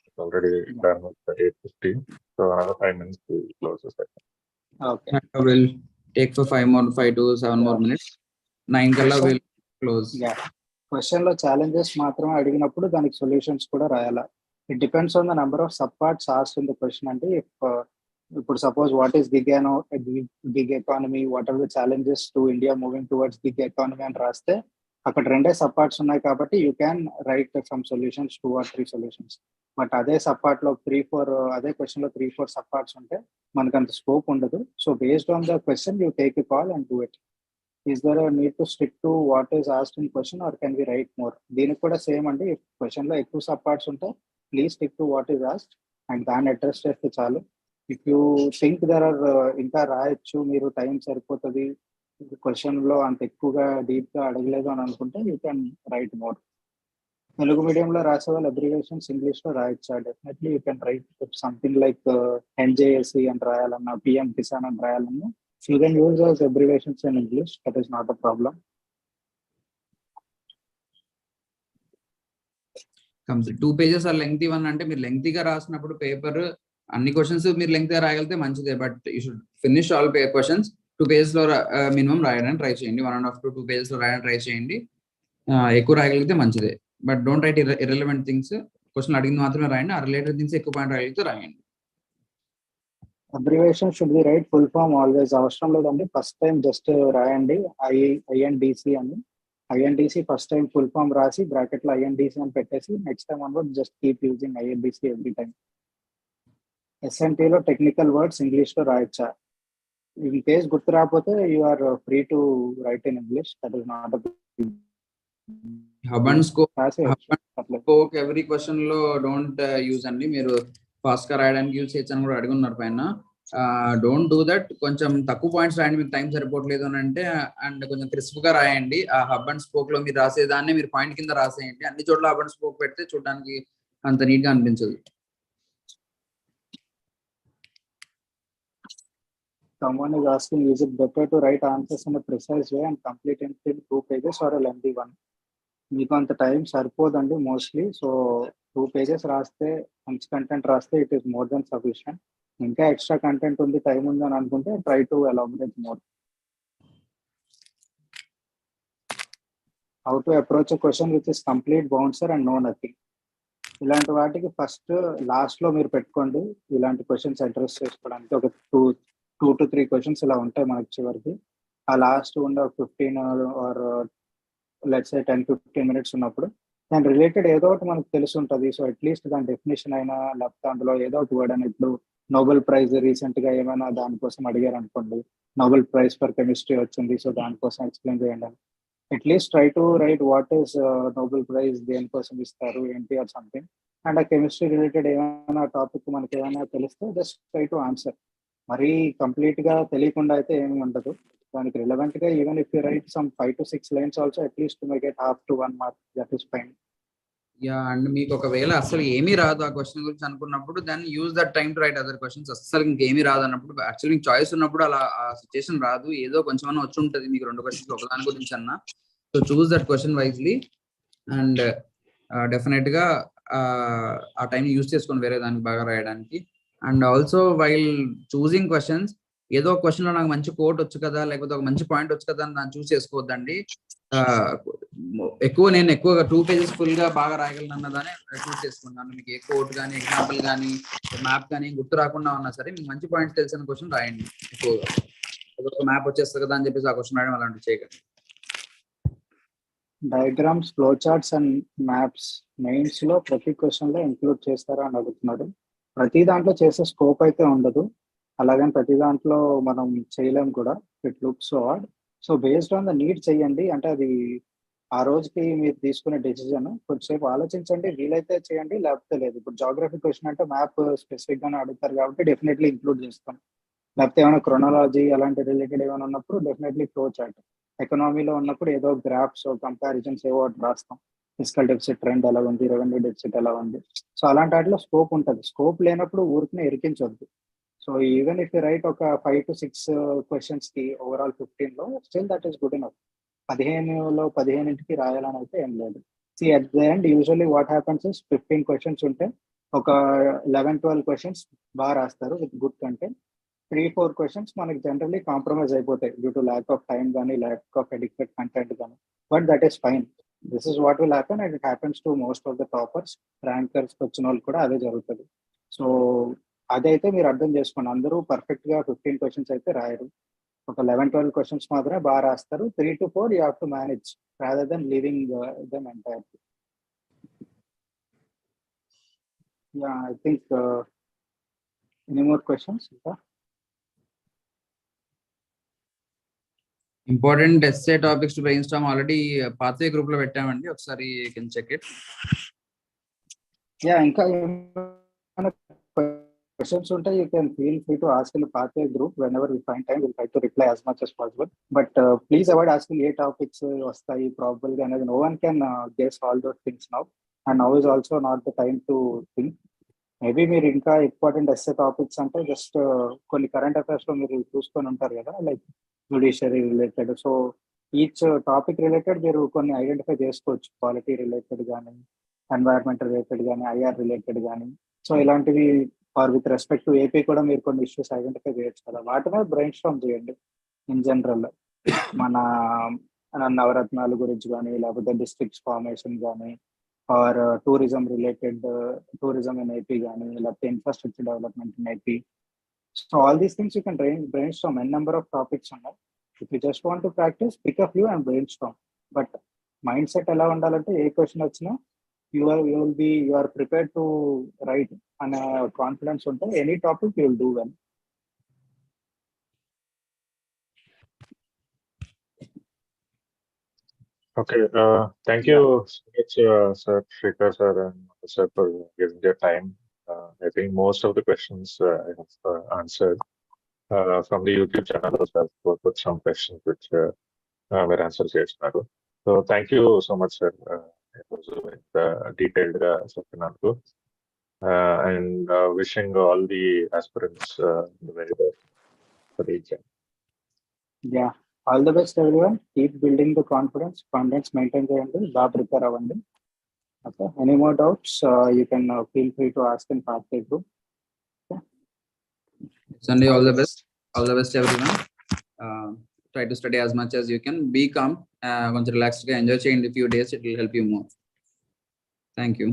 It's already done with 8:15, so another 5 minutes to close the session. Okay. We'll take for 5 to 7 more minutes. 9 kalla we'll close. Yeah. Question లో challenges మాత్రమే అడిగినప్పుడు దానికి solutions కూడా రాయాలా. It depends on the number of subparts asked in the question. అంటే ఇప్పుడు suppose what is gig economy, what are the challenges to India moving towards gig economy అని రాస్తే అక్కడ 2 సబ్పార్ట్స్ ఉన్నాయి కాబట్టి you can write some solutions 2 or 3 solutions. But అదే subpart లో 3-4 అదే క్వశ్చన్ లో 3-4 సబ్పార్ట్స్ ఉంటే మనకు అంత స్కోప్ ఉండదు. So based on the question you take a call and do it. Is there need to stick to what is asked in question or can we write more? దీనికి కూడా same అండి. Question లో ఎక్కువ subparts ఉంటే please stick to what is asked and దాన్ని address చేస్తే చాలు. If you think there are ఇంకా రాయొచ్చు, మీరు టైం సరిపోతుంది, క్వశ్చన్ లో అంత ఎక్కువగా డీప్ గా అడగలేదు అని అనుకుంటే you can write more. Telugu మీడియంలో రాసే వాళ్ళు అబ్రివేషన్స్ ఇంగ్లీష్ లో రాయొచ్చా? Definitely you can write something like NJSC అని రాయాలన్నా, పిఎం కిసాన్ అని రాయాలన్నా you can use those abbreviations in English. That is not a problem. 2 pages ఆ లెంగ్తీ వన్ అంటే మీరు లెంగ్తీగా రాసినప్పుడు పేపర్ అన్ని క్వశ్చన్స్ మీరు లెంగ్తీగా రాయగలిగితే మంచిదే. But you should finish all questions 2 pages లో మినిమం రాయడానికి ట్రై చేయండి. 1.5 to 2 pages లో రాయడానికి ట్రై చేయండి. ఎక్కువ రాయగలిగితే మంచిదే. But don't write irrelevant things. Question అడిగింది మాత్రమే రాయండి. ఆ రిలేటెడ్ థింగ్స్ ఎక్కువ పాయింట్ రాయగలిగితే రాయండి. Abbreviation should be write full form always. అవసరం లేదండి. ఫస్ట్ టైం జస్ట్ రాయండి ఐఎన్డిసి అని. INDC first time full form రాసి బ్రాకెట్ లో ఐఎన్డిసి అని పెట్టేసి next time onward just keep using INDC every time. ఎస్ఎన్టీలో టెక్నికల్ వర్డ్స్ ఇంగ్లీష్ లో రాయొచ్చా? ఇన్ కేస్ గుర్తు రాకపోతే you are free to write in English. That is not hub and spoke every question లో don't use అండి. మీరు fast గా రాయడానికి యూజ్ చేయొచ్చు అని కూడా అడిగి ఉన్నారు పైన. Don't do that. కొంచెం తక్కువ పాయింట్స్ రాయండి, మీకు టైం సరిపోవట్లేదు అని అంటే. అండ్ కొంచెం క్రిస్ప్ గా రాయండి. ఆ హబ్ అండ్ స్పోక్ లో మీరు రాసేదాన్ని మీరు పాయింట్ కింద రాసేయండి. అన్ని చోట్ల హబ్ అండ్ స్పోక్ పెడితే చూడడానికి అంత నీట్ గా అనిపించదు. Someone is asking, is it better to write answers in a precise way and complete in 2 pages or a lengthy one? మీకు అంత టైం సరిపోదండి మోస్ట్లీ. సో 2 pages రాస్తే, మంచి కంటెంట్ రాస్తే it is more than sufficient. ఇంకా extra content ఉంది, time ఉంది అని అనుకుంటే try to elaborate more. How to approach a question which is complete bouncer and know nothing. ఇలాంటి వాటికి ఫస్ట్ లాస్ట్ లో మీరు పెట్టుకోండి. ఇలాంటి క్వశ్చన్స్ అడ్రస్ చేసుకోవడానికి ఒక 2 to 3 క్వశ్చన్స్ ఇలా ఉంటాయి మనకి చివరికి. ఆ లాస్ట్ ఉన్న 15 or లెట్స్ సే 10-15 minutes ఉన్నప్పుడు దాని రిలేటెడ్ ఏదో ఒకటి మనకు తెలిసి ఉంటుంది. సో అట్లీస్ట్ దాని డెఫినేషన్ అయినా లేకపోతే అందులో ఏదో ఒకటి వర్డ్ అని, ఇప్పుడు నోబెల్ ప్రైజ్ రీసెంట్ గా ఏమైనా దానికోసం అడిగారు అనుకోండి, నోబెల్ ప్రైజ్ ఫర్ కెమిస్ట్రీ వచ్చింది, సో దానికోసం ఎక్స్ప్లెయిన్ చేయండి అని. At least try to write what is Nobel prize, దేనికోసం ఇస్తారు ఏంటి ఆర్ సంథింగ్. అండ్ ఆ కెమిస్ట్రీ రిలేటెడ్ ఏమైనా టాపిక్ మనకి ఏమైనా తెలిస్తే జస్ట్ ట్రై టు ఆన్సర్. మరీ కంప్లీట్ గా తెలియకుండా అయితే ఏమి ఉండదు. దానికి రిలవెంట్ గా even if you write some 5 to 6 lines also at least may get half to 1 mark. That is fine. Yeah, and మీకు ఒకవేళ అసలు ఏమీ రాదు ఆ క్వశ్చన్ గురించి అనుకున్నప్పుడు then use that time to write other questions. అసలు ఇంకేమీ రాదు అన్నప్పుడు, యాక్చువల్లీ మీకు చాయిస్ ఉన్నప్పుడు అలా ఆ సిచ్యుయేషన్ రాదు. ఏదో కొంచెం అన్న వచ్చి ఉంటుంది మీకు 2 questions ఒకదాని గురించి అన్నా. So choose that question wisely and డెఫినెట్గా ఆ టైం యూజ్ చేసుకొని వేరే దానికి బాగా రాయడానికి. And also while choosing questions, ఏదో ఒక క్వశ్చన్ లో నాకు మంచి కోట్ వచ్చు కదా, లేకపోతే ఒక మంచి పాయింట్ వచ్చు కదా అని దాన్ని చూస్ చేసుకోవద్దండి. నేను ఎక్కువగా 2 pages ఫుల్ గా బాగా రాయగలను అన్నదానే చూస్ చేసుకున్నాను. మీకు ఏ కోట్ కానీ, ఎగ్జాంపుల్ కానీ, మ్యాప్ కానీ గుర్తు రాకుండా ఉన్నా సరే మీకు మంచి పాయింట్స్ తెలిసిన క్వశ్చన్ రాయండి. ఎక్కువగా ఒక మ్యాప్ వచ్చేస్తుంది కదా అని చెప్పేసి ఆ క్వశ్చన్ రాయడం అలాంటివి చేయగలరు. Diagrams, flow charts and maps mains లో ప్రతి క్వశ్చన్ లో ఇంక్లూడ్ చేస్తారా అని అడుగుతున్నాడు. ప్రతి దాంట్లో చేసే స్కోప్ అయితే ఉండదు, అలాగని ప్రతి దాంట్లో మనం చేయలేం కూడా. It looks hard. So based on the need చేయండి. అంటే అది ఆ రోజుకి మీరు తీసుకునే డెసిజన్. కొంచెంసేపు ఆలోచించండి, వీలైతే చేయండి, లేకపోతే లేదు. ఇప్పుడు జాగ్రఫీ క్వశ్చన్ అంటే మ్యాప్ స్పెసిఫిక్ గానే అడుగుతారు కాబట్టి డెఫినెట్లీ ఇంక్లూడ్ చేస్తాం. లేకపోతే ఏమైనా క్రొనాలజీ అలాంటి రిలేటెడ్ ఏమైనా ఉన్నప్పుడు డెఫినెట్లీ ఫ్లో చార్ట్. ఎకనామీలో ఉన్నప్పుడు ఏదో గ్రాఫ్స్, కంపారిజన్స్ ఏవో ఒకటి రాస్తాం. ఫిజికల్ డెఫిసిట్ ట్రెండ్ ఎలా ఉంది, రెవెన్యూ డెఫిసిట్ ఎలా ఉంది. సో అలాంటి వాటిలో స్కోప్ ఉంటుంది. స్కోప్ లేనప్పుడు ఊరికనే ఇరికించొద్దు. So even if you write ఒక 5 to 6 క్వశ్చన్స్ కి ఓవరాల్ 15 లో, still that is good enough. 15లో 15కి రాయాలని అయితే ఏం లేదు. See at the end usually what happens is 15 questions ఉంటే ఒక 11-12 క్వశ్చన్స్ బాగా రాస్తారు విత్ గుడ్ కంటెంట్. 3-4 క్వశ్చన్స్ మనకి జనరల్లీ కాంప్రమైజ్ అయిపోతాయి due to lack of time కానీ, ల్యాక్ ఆఫ్ ఎడిక్టెడ్ కంటెంట్ కానీ. But that is fine. This is what will happen and it happens to most of the toppers. Rankers వచ్చిన వాళ్ళు కూడా అదే జరుగుతుంది. So అదైతే మీరు అర్థం చేసుకోండి. అందరూ పర్ఫెక్ట్ గా 15 క్వశ్చన్స్ అయితే రాయరు. ఒక 11-12 క్వశ్చన్స్ మాత్రమే బాగా రాస్తారు. 3 to 4 you have to manage rather than leaving them entirely. Yeah, I think any more questions? Important essay topics to brain storm already pathway group లో పెట్టామండి, ఒకసారి you can check it. Yeah, ఇంకా questions unte, you can feel free to ask in the pathway group. Whenever we find time, we'll try to reply as much as possible. But please avoid asking A topics వస్తాయి probable గా అనేది. No one can guess all those things now, and now is also not the time to think. Maybe మీరు ఇంకా important essay topics అంటే just కొన్ని current affairs లో మీరు చూసుకొని ఉంటారు కదా, like judiciary related. So each topic related మీరు కొన్ని ఐడెంటిఫై చేసుకోవచ్చు. పాలిటీ రిలేటెడ్ కానీ, ఎన్వైరన్మెంట్ రిలేటెడ్ కానీ, ఐఆర్ రిలేటెడ్ కానీ. సో ఇలాంటివి or with respect to AP కూడా మీరు కొన్ని ఇష్యూస్ ఐడెంటిఫై చేయొచ్చు కదా. వాటినే బ్రెయిన్ స్టార్మ్ చేయండి. ఇన్ జనరల్ మన నవరత్నాల గురించి కానీ, లేకపోతే డిస్ట్రిక్ట్స్ ఫార్మేషన్ కానీ, or tourism related, tourism in AP కానీ, లేకపోతే infrastructure development in AP. So all these things you can brain storm. N number of topics ఉన్నాయి. If you just want to practice, pick up you and brain storm. But mind set ఎలా ఉండాలంటే ఏ question వచ్చినా you are prepared to write and confidence unte any topic you will do well. Okay, thank you so much, Sir Srikhar sir and sir, for giving your time. I think most of the questions I have answered from the YouTube channel. I've put some questions which were answered here. So thank you so much, sir. It was a detailed session, and wishing all the aspirants the very best for the exam. Yeah, all the best everyone. Keep building the confidence maintain cheyandi, baga prepare avandi. Okay, any more doubts you can feel free to ask in pathway group. Okay. Sunday, all the best everyone. Try to study as much as you can. Be calm, కొంచెం relaxed గా enjoy చేయండి few days. It will help you more. Thank you.